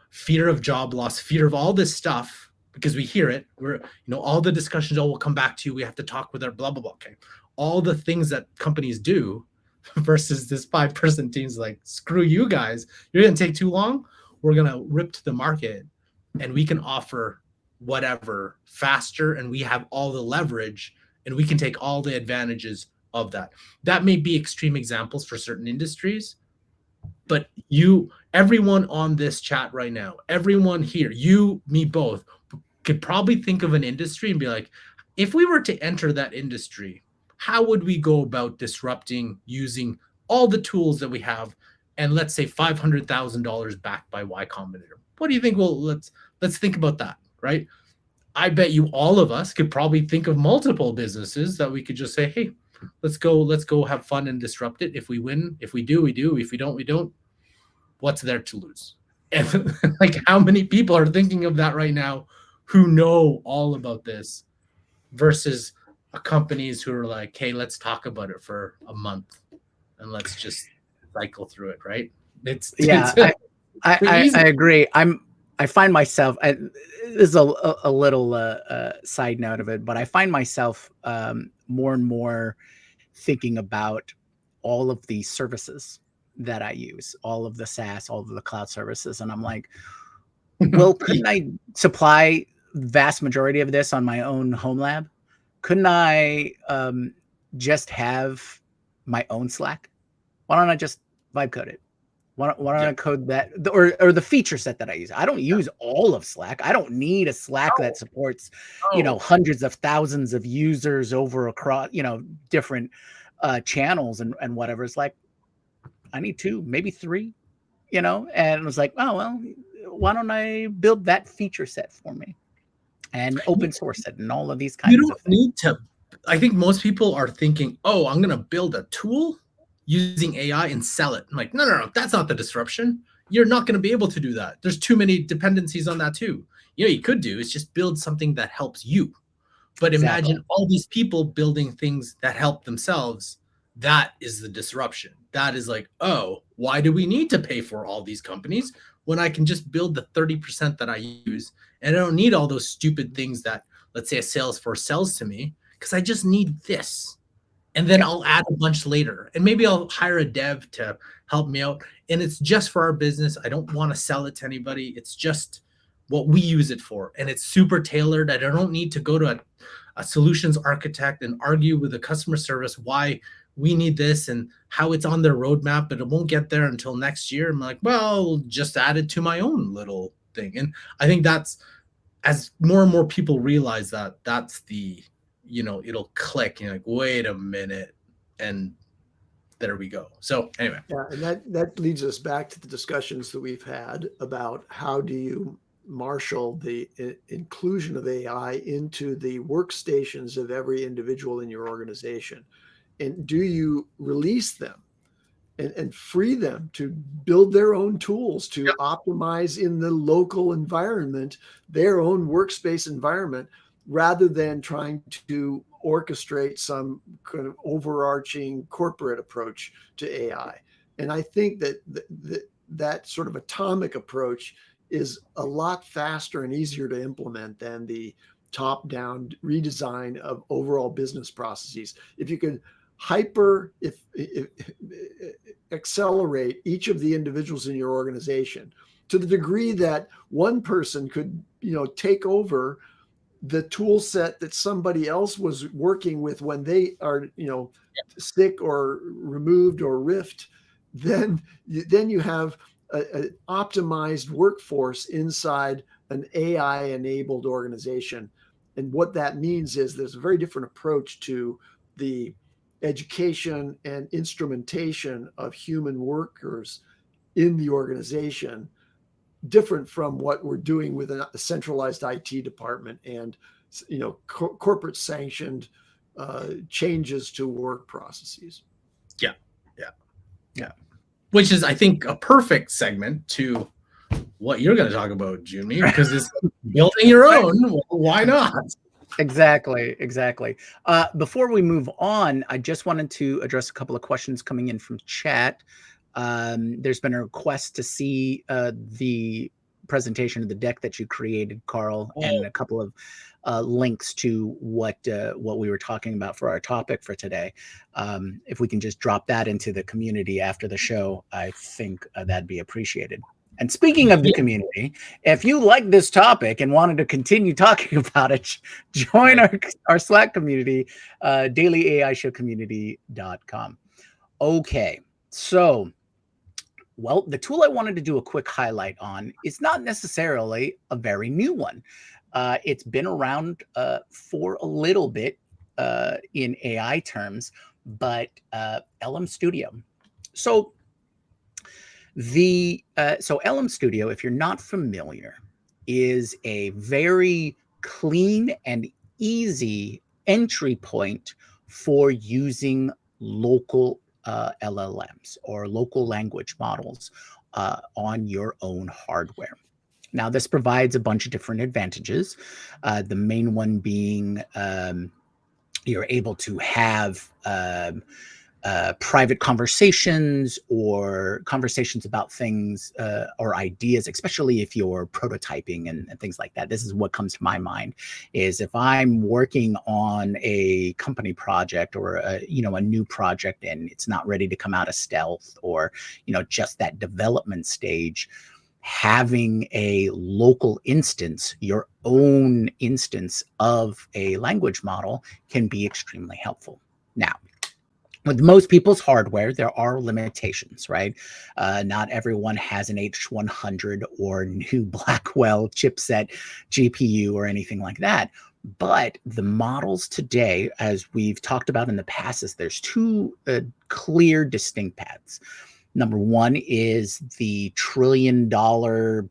fear of job loss, fear of all this stuff, because we hear it. We're, all the discussions, we'll come back to you. We have to talk with our blah, blah, blah. Okay. All the things that companies do versus this 5-person team's like, screw you guys. You're going to take too long. We're going to rip to the market and we can offer whatever faster, and we have all the leverage and we can take all the advantages of that. That may be extreme examples for certain industries, but everyone on this chat right now, everyone here, you, me, both, could probably think of an industry and be like, if we were to enter that industry, how would we go about disrupting using all the tools that we have? And let's say $500,000 backed by Y Combinator. What do you think? Well, let's think about that, right? I bet you all of us could probably think of multiple businesses that we could just say, hey, let's go have fun and disrupt it. If we win, if we do, we do. If we don't, we don't. What's there to lose? And like, how many people are thinking of that right now who know all about this versus companies who are like, hey, let's talk about it for a month and let's just cycle through it, right? I agree. I find myself, this is a little side note of it, but I find myself more and more thinking about all of the services that I use, all of the SaaS, all of the cloud services. And I'm like, well, couldn't I supply vast majority of this on my own home lab? Couldn't I just have my own Slack? Why don't I just vibe code it? Why don't I code that, or the feature set that I use? I don't use all of Slack. I don't need a Slack that supports, hundreds of thousands of users over across, different channels and whatever. It's like, I need 2, maybe 3, and it was like, oh, well, why don't I build that feature set for me and open source it and all of these kinds of things. Need to, I think most people are thinking, oh, I'm going to build a tool using AI and sell it. I'm like, no, that's not the disruption. You're not going to be able to do that. There's too many dependencies on that too. You could do is just build something that helps you. But imagine all these people building things that help themselves. That is the disruption. That is like, oh, why do we need to pay for all these companies when I can just build the 30% that I use? And I don't need all those stupid things that, let's say, a Salesforce sells to me, because I just need this. And then I'll add a bunch later. And maybe I'll hire a dev to help me out. And it's just for our business. I don't want to sell it to anybody. It's just what we use it for. And it's super tailored. I don't need to go to a solutions architect and argue with the customer service why we need this and how it's on their roadmap, but it won't get there until next year. I'm like, well, just add it to my own little thing. And I think that's, as more and more people realize that, that's the, it'll click. You're like, wait a minute. And there we go. So anyway. Yeah, and that leads us back to the discussions that we've had about how do you marshal the inclusion of AI into the workstations of every individual in your organization. And do you release them and free them to build their own tools to optimize in the local environment, their own workspace environment, rather than trying to orchestrate some kind of overarching corporate approach to AI? And I think that sort of atomic approach is a lot faster and easier to implement than the top-down redesign of overall business processes. If you could accelerate each of the individuals in your organization to the degree that one person could, take over the tool set that somebody else was working with when they are, sick or removed or riffed, then you have an optimized workforce inside an AI-enabled organization. And what that means is there's a very different approach to the education and instrumentation of human workers in the organization different from what we're doing with a centralized IT department and corporate sanctioned changes to work processes. Yeah, yeah. Which is, I think, a perfect segment to what you're going to talk about, Jyunmi, because it's building your own. Why not? Exactly. Before we move on, I just wanted to address a couple of questions coming in from chat. There's been a request to see the presentation of the deck that you created, Karl, and a couple of links to what we were talking about for our topic for today. If we can just drop that into the community after the show, I think that'd be appreciated. And speaking of the community, if you like this topic and wanted to continue talking about it, join our Slack community, dailyAIshowcommunity.com. Okay, so, well, the tool I wanted to do a quick highlight on is not necessarily a very new one. It's been around for a little bit in AI terms, but LM Studio. So LM Studio, if you're not familiar, is a very clean and easy entry point for using local LLMs or local language models on your own hardware. Now, this provides a bunch of different advantages. The main one being you're able to have private conversations or conversations about things or ideas, especially if you're prototyping and things like that. This is what comes to my mind is if I'm working on a company project or a new project and it's not ready to come out of stealth or, just that development stage, having a local instance, your own instance of a language model can be extremely helpful. Now, with most people's hardware, there are limitations, right? Not everyone has an H100 or new Blackwell chipset GPU or anything like that. But the models today, as we've talked about in the past, is there's two clear, distinct paths. Number one is the trillion parameter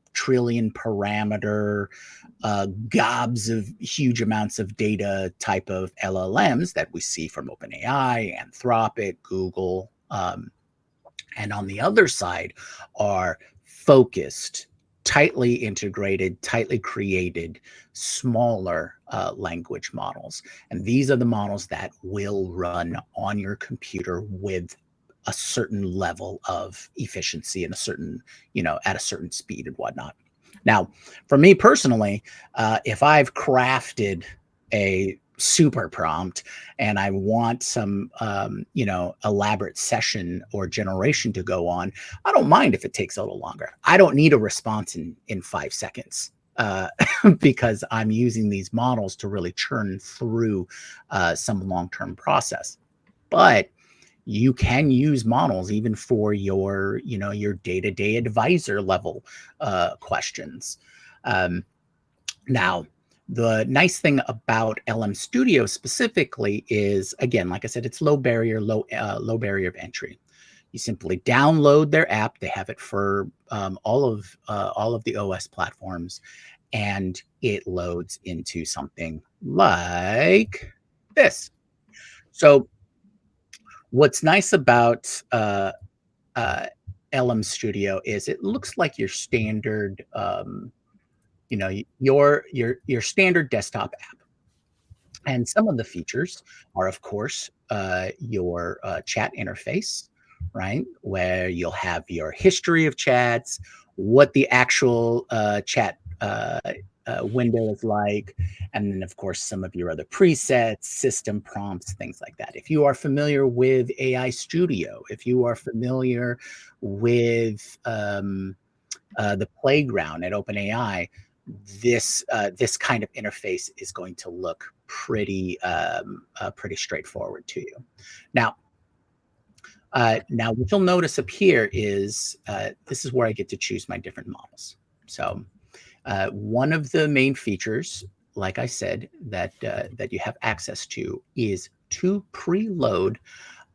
gobs of huge amounts of data type of LLMs that we see from OpenAI, Anthropic, Google. And on the other side are focused, tightly integrated, tightly created, smaller language models. And these are the models that will run on your computer with a certain level of efficiency and a certain, at a certain speed and whatnot. Now, for me personally, if I've crafted a super prompt and I want some, elaborate session or generation to go on, I don't mind if it takes a little longer. I don't need a response in 5 seconds because I'm using these models to really churn through some long-term process. But you can use models even for your, your day-to-day advisor level questions. Now, the nice thing about LM Studio specifically is, again, like I said, it's low barrier of entry. You simply download their app. They have it for all of the OS platforms, and it loads into something like this. So what's nice about LM Studio is it looks like your standard, your standard desktop app. And some of the features are, of course, your chat interface, right? Where you'll have your history of chats, what the actual chat window is like, and then, of course, some of your other presets, system prompts, things like that. If you are familiar with AI Studio, if you are familiar with the playground at OpenAI, this kind of interface is going to look pretty straightforward to you. Now what you'll notice up here is this is where I get to choose my different models. So one of the main features, like I said, that you have access to is to preload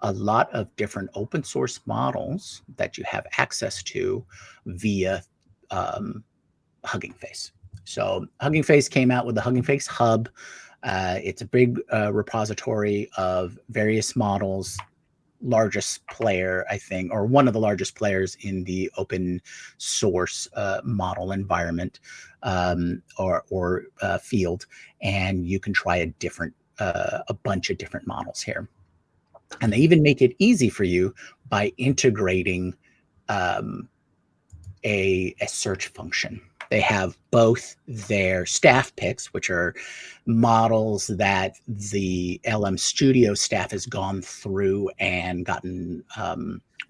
a lot of different open source models that you have access to via Hugging Face. So Hugging Face came out with the Hugging Face Hub. It's a big repository of various models, largest player, I think, or one of the largest players in the open source model environment or field. And you can try a bunch of different models here. And they even make it easy for you by integrating a search function. They have both their staff picks, which are models that the LM Studio staff has gone through and gotten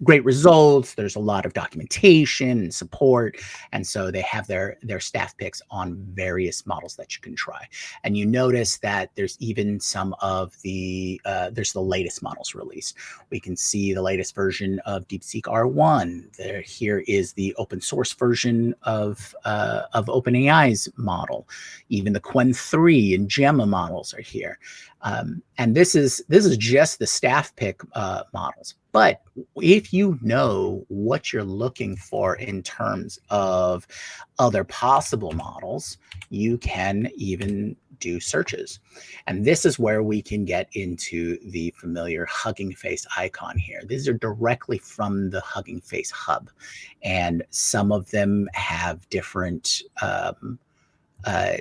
great results. There's a lot of documentation and support. And so they have their staff picks on various models that you can try. And you notice that there's even some of there's the latest models released. We can see the latest version of DeepSeek R1. Here is the open source version of OpenAI's model. Even the Qwen 3 and Gemma models are here. And this is just the staff pick models. But if you know what you're looking for in terms of other possible models, you can even do searches. And this is where we can get into the familiar Hugging Face icon here. These are directly from the Hugging Face Hub. And some of them have different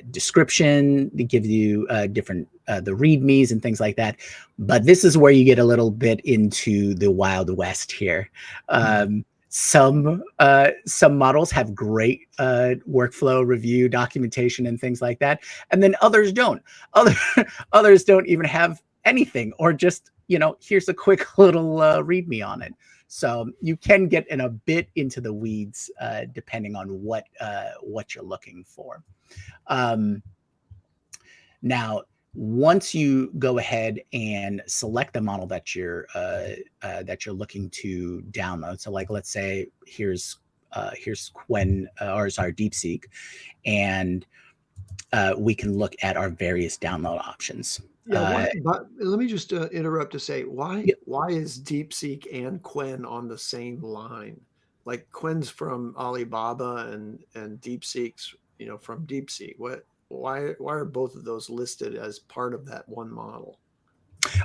description. They give you different the readmes and things like that. But this is where you get a little bit into the Wild West here. Some models have great workflow review documentation and things like that, and then others don't. Others don't even have anything, or just, here's a quick little readme on it. So you can get in a bit into the weeds depending on what you're looking for. Now, once you go ahead and select the model that you're looking to download, so like let's say here's Qwen DeepSeek, and we can look at our various download options. Yeah, but let me just interrupt to say why is DeepSeek and Qwen on the same line? Like Qwen's from Alibaba and DeepSeek's from DeepSeek. Why are both of those listed as part of that one model?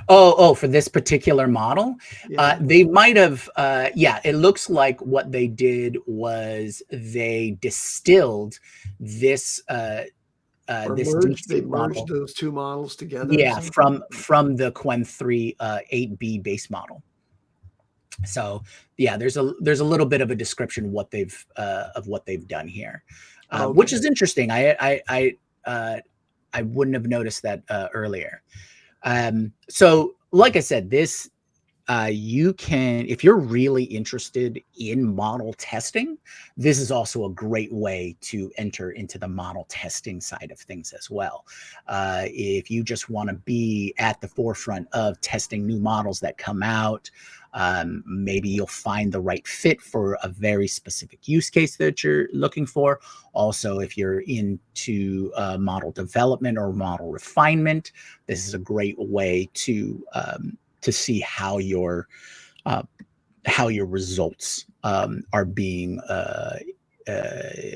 Oh, for this particular model, Yeah. they might have. It looks like what they did was they distilled this. They merged those two models together. Yeah, from the Qwen 3 8B base model. So yeah, there's a little bit of a description of what they've done here, which is interesting. I wouldn't have noticed that earlier. So like I said, this you can, if you're really interested in model testing, this is also a great way to enter into the model testing side of things as well. If you just want to be at the forefront of testing new models that come out, maybe you'll find the right fit for a very specific use case that you're looking for. Also, if you're into model development or model refinement, this is a great way to see how your results are being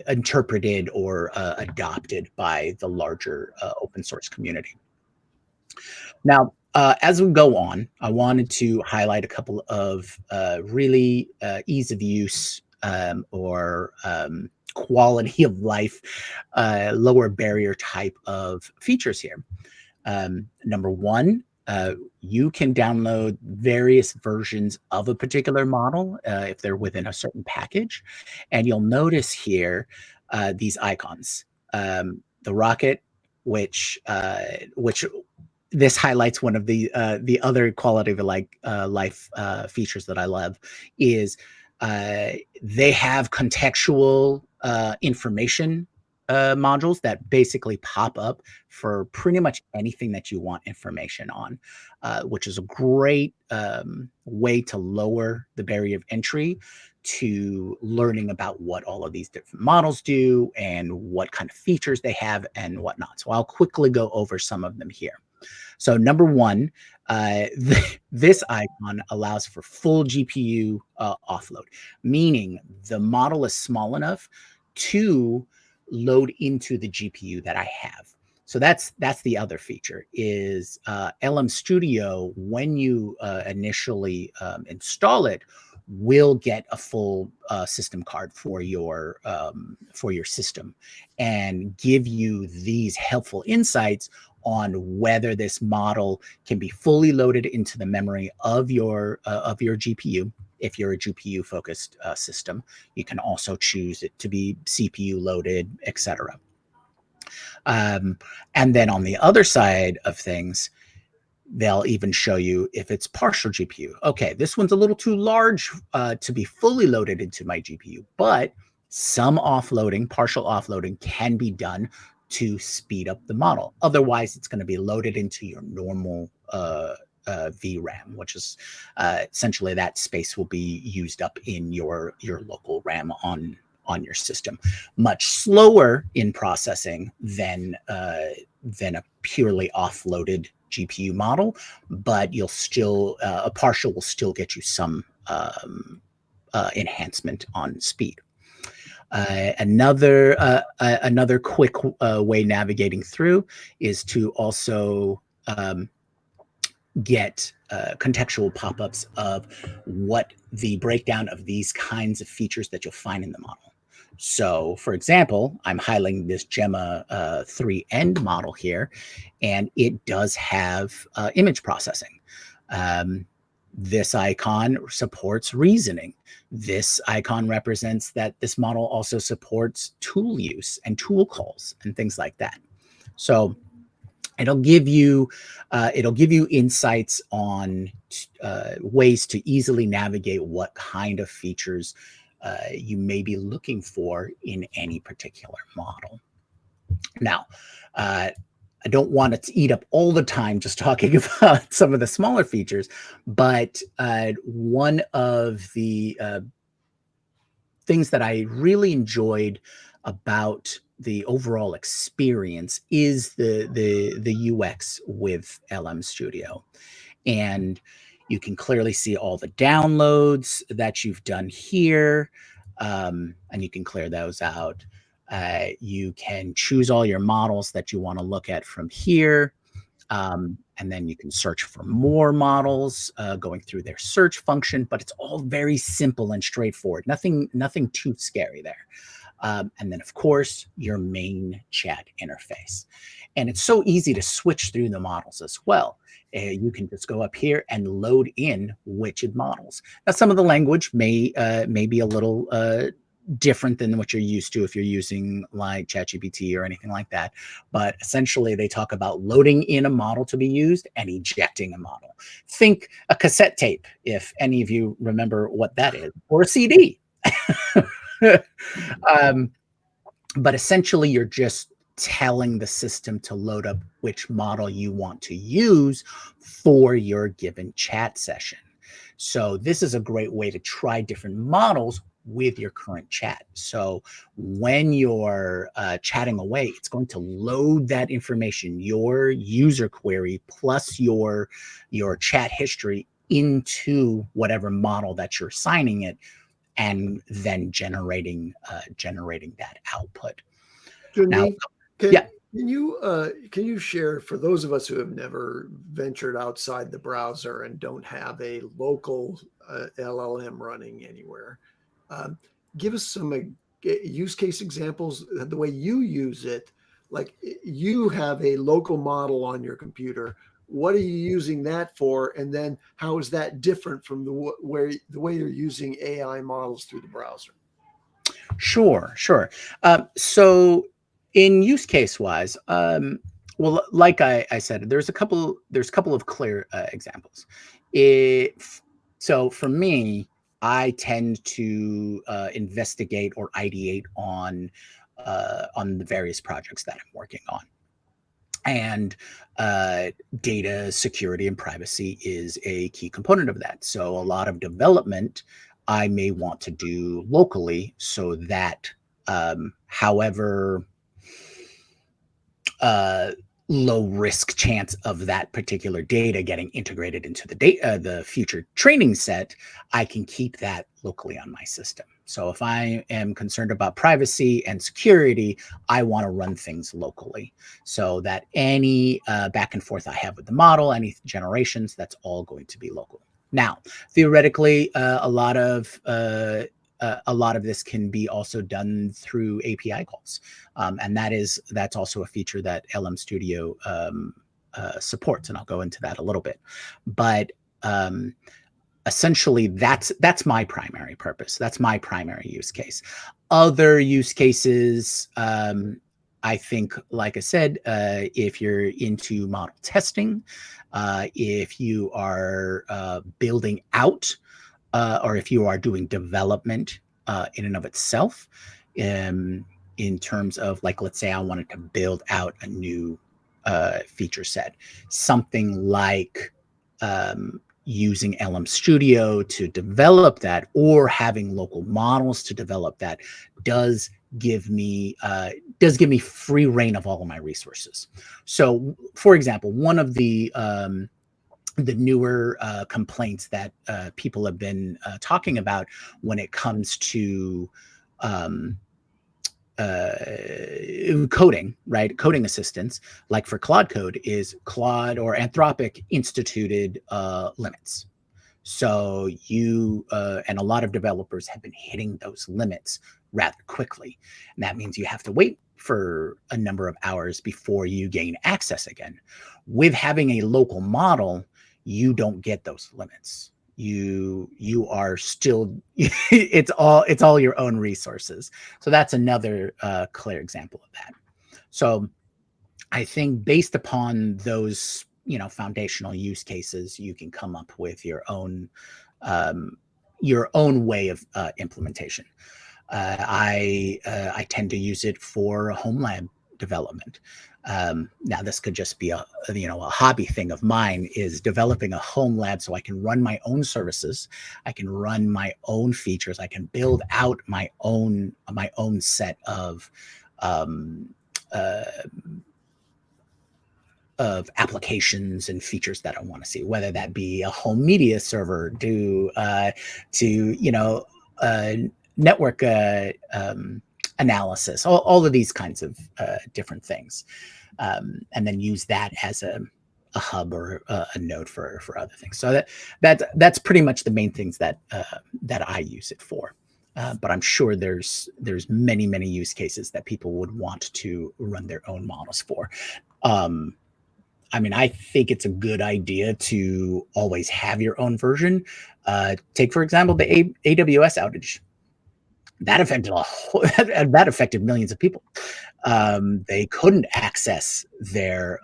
interpreted or adopted by the larger open source community. Now, as we go on, I wanted to highlight a couple of really ease of use or quality of life, lower barrier type of features here. Number one, you can download various versions of a particular model if they're within a certain package. And you'll notice here these icons. The rocket, which this highlights one of the other quality of life features that I love, is they have contextual information modules that basically pop up for pretty much anything that you want information on, which is a great way to lower the barrier of entry to learning about what all of these different models do and what kind of features they have and whatnot. So I'll quickly go over some of them here. So number one, this icon allows for full GPU offload, meaning the model is small enough to load into the GPU that I have. So that's the other feature is LM Studio, when you initially install it, will get a full system card for your system and give you these helpful insights on whether this model can be fully loaded into the memory of your GPU. If you're a GPU focused system, you can also choose it to be CPU loaded, etc. And then on the other side of things, they'll even show you if it's partial GPU. Okay, this one's a little too large to be fully loaded into my GPU, but some offloading, partial offloading can be done to speed up the model. Otherwise, it's going to be loaded into your normal VRAM, which is essentially that space will be used up in your local RAM on your system. Much slower in processing than a purely offloaded GPU model, but you'll still a partial will still get you some enhancement on speed. Another quick way navigating through is to also get contextual pop-ups of what the breakdown of these kinds of features that you'll find in the model. So, for example, I'm highlighting this Gemma 3 end model here, and it does have image processing. This icon supports reasoning. This icon represents that this model also supports tool use and tool calls and things like that. So it'll give you insights on ways to easily navigate what kind of features you may be looking for in any particular model. Now, I don't want it to eat up all the time just talking about some of the smaller features, but one of the things that I really enjoyed about the overall experience is the UX with LM Studio. And you can clearly see all the downloads that you've done here, and you can clear those out. You can choose all your models that you want to look at from here. And then you can search for more models going through their search function, but it's all very simple and straightforward. Nothing too scary there. And then, of course, your main chat interface. And it's so easy to switch through the models as well. You can just go up here and load in which models. Now, some of the language may be a little different than what you're used to if you're using like ChatGPT or anything like that. But essentially, they talk about loading in a model to be used and ejecting a model. Think a cassette tape, if any of you remember what that is, or a CD. But essentially, you're just telling the system to load up which model you want to use for your given chat session. So this is a great way to try different models with your current chat. So when you're chatting away, it's going to load that information, your user query plus your chat history into whatever model that you're assigning it, and then generating that output. Jyunmi, Now, can you share, for those of us who have never ventured outside the browser and don't have a local LLM running anywhere, give us some use case examples, the way you use it. Like, you have a local model on your computer. What are you using that for? And then how is that different from the way you're using AI models through the browser? Sure. So in use case wise, well, like I said, there's a couple of clear examples. So for me, I tend to investigate or ideate on the various projects that I'm working on. And data security and privacy is a key component of that. So a lot of development I may want to do locally, so that however low risk chance of that particular data getting integrated into the future training set, I can keep that locally on my system. So if I am concerned about privacy and security, I want to run things locally so that any back and forth I have with the model, any generations, that's all going to be local. Now, theoretically, a lot of this can be also done through API calls, and that's also a feature that LM Studio supports, and I'll go into that a little bit. But essentially, that's my primary purpose. That's my primary use case. Other use cases, I think, like I said, if you're into model testing, if you are building out, or if you are doing development in and of itself, in terms of, like, let's say I wanted to build out a new feature set, something like using LM Studio to develop that, or having local models to develop that, does give me free reign of all of my resources. So, for example, one of the newer complaints that people have been talking about when it comes to coding, right? Coding assistance, like for Claude Code, is Claude or Anthropic instituted limits. So you and a lot of developers have been hitting those limits rather quickly. And that means you have to wait for a number of hours before you gain access again. With having a local model, you don't get those limits. You are still it's all your own resources. So that's another clear example of that. So I think based upon those, foundational use cases, you can come up with your own way of implementation. I tend to use it for home lab development. Now, this could just be a hobby thing of mine, is developing a home lab so I can run my own services, I can run my own features, I can build out my own set of applications and features that I want to see, whether that be a home media server to network analysis, all of these kinds of different things, and then use that as a hub or a node for other things. So that's pretty much the main things that I use it for. But I'm sure there's many use cases that people would want to run their own models for. I mean, I think it's a good idea to always have your own version. Take, for example, the AWS outage. That affected millions of people. They couldn't access various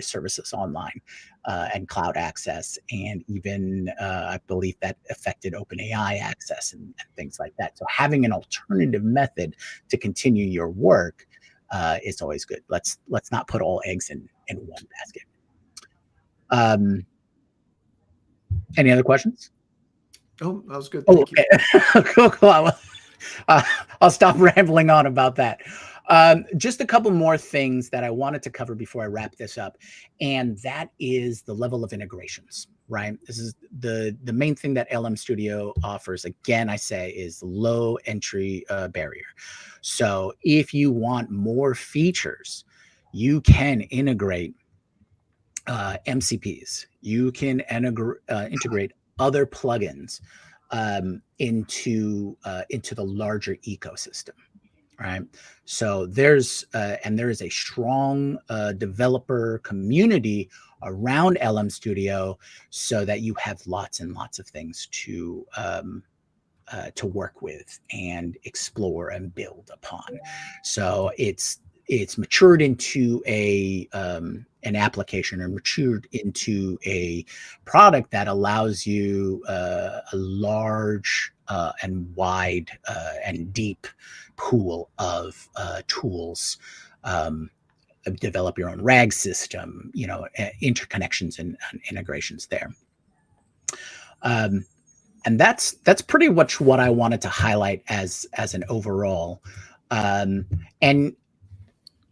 services online, and cloud access, and even I believe that affected OpenAI access and things like that. So having an alternative method to continue your work is always good. Let's not put all eggs in one basket. Any other questions? Oh, that was good. Thank you. Cool. I'll stop rambling on about that. Just a couple more things that I wanted to cover before I wrap this up, and that is the level of integrations, right? This is the main thing that LM Studio offers. Again, I say, is low entry barrier. So if you want more features, you can integrate MCPs. You can integrate other plugins into the larger ecosystem, right? So there is a strong developer community around LM Studio, so that you have lots and lots of things to work with and explore and build upon. So it's matured into an application, or matured into a product that allows you a large and wide and deep pool of tools. Develop your own RAG system, interconnections and integrations there. And that's pretty much what I wanted to highlight as an overall. And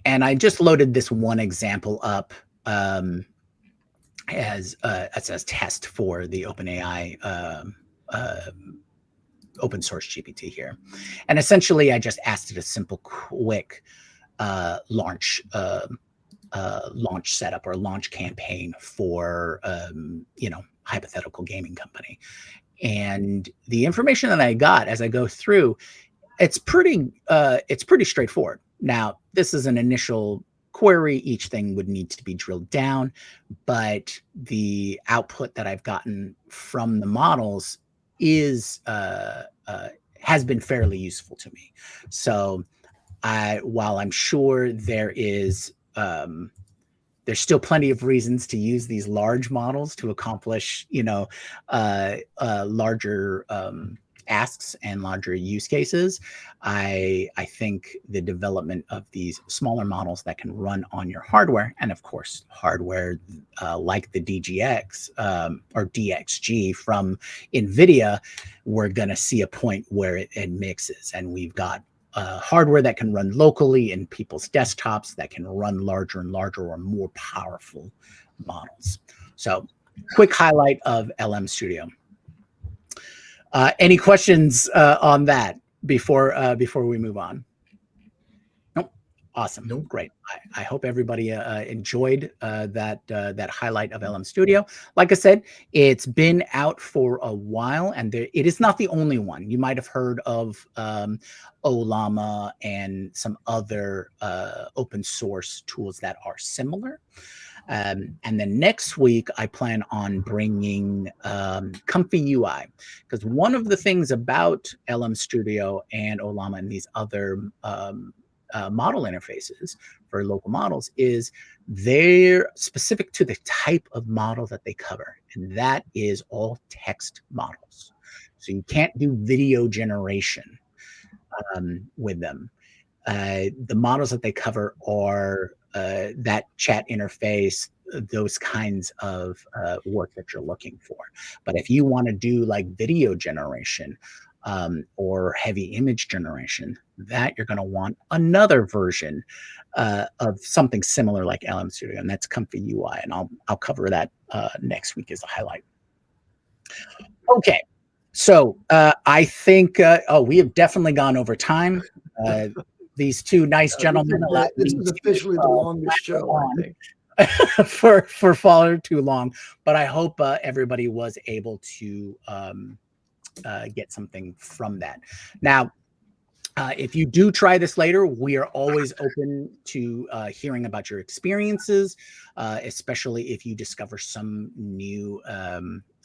And I just loaded this one example up as a test for the OpenAI open source GPT here. And essentially, I just asked it a simple, quick launch setup or launch campaign for hypothetical gaming company. And the information that I got as I go through, it's pretty straightforward. Now, this is an initial query. Each thing would need to be drilled down, but the output that I've gotten from the models is has been fairly useful to me. So while I'm sure there's still plenty of reasons to use these large models to accomplish, larger asks and larger use cases, I think the development of these smaller models that can run on your hardware, and of course hardware like the DGX or DXG from NVIDIA, we're going to see a point where it mixes, and we've got hardware that can run locally in people's desktops that can run larger and larger or more powerful models. So quick highlight of LM Studio. Any questions on that before we move on? Nope. Awesome. Nope. Great. I hope everybody enjoyed that highlight of LM Studio. Like I said, it's been out for a while, and it is not the only one. You might have heard of Ollama and some other open source tools that are similar. And then next week, I plan on bringing Comfy UI, because one of the things about LM Studio and Ollama and these other model interfaces for local models is they're specific to the type of model that they cover, and that is all text models. So you can't do video generation with them. The models that they cover are that chat interface, those kinds of work that you're looking for. But if you want to do like video generation or heavy image generation, that you're going to want another version of something similar like LM Studio, and that's Comfy UI, and I'll cover that next week as a highlight. Okay, so I think we have definitely gone over time. These two nice gentlemen. This is officially the longest show, I think. for far too long, but I hope everybody was able to get something from that. Now, if you do try this later, we are always open to hearing about your experiences, especially if you discover some new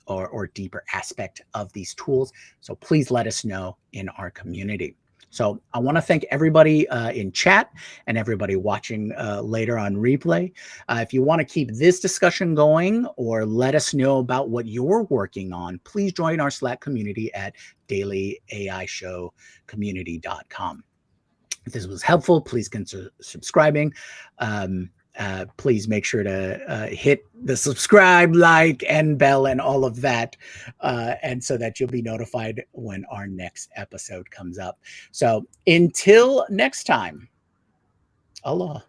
or deeper aspect of these tools. So please let us know in our community. So I want to thank everybody in chat and everybody watching later on replay. If you want to keep this discussion going or let us know about what you're working on, please join our Slack community at dailyaishowcommunity.com. If this was helpful, please consider subscribing. Please make sure to hit the subscribe, like, and bell and all of that, and so that you'll be notified when our next episode comes up. So until next time, aloha.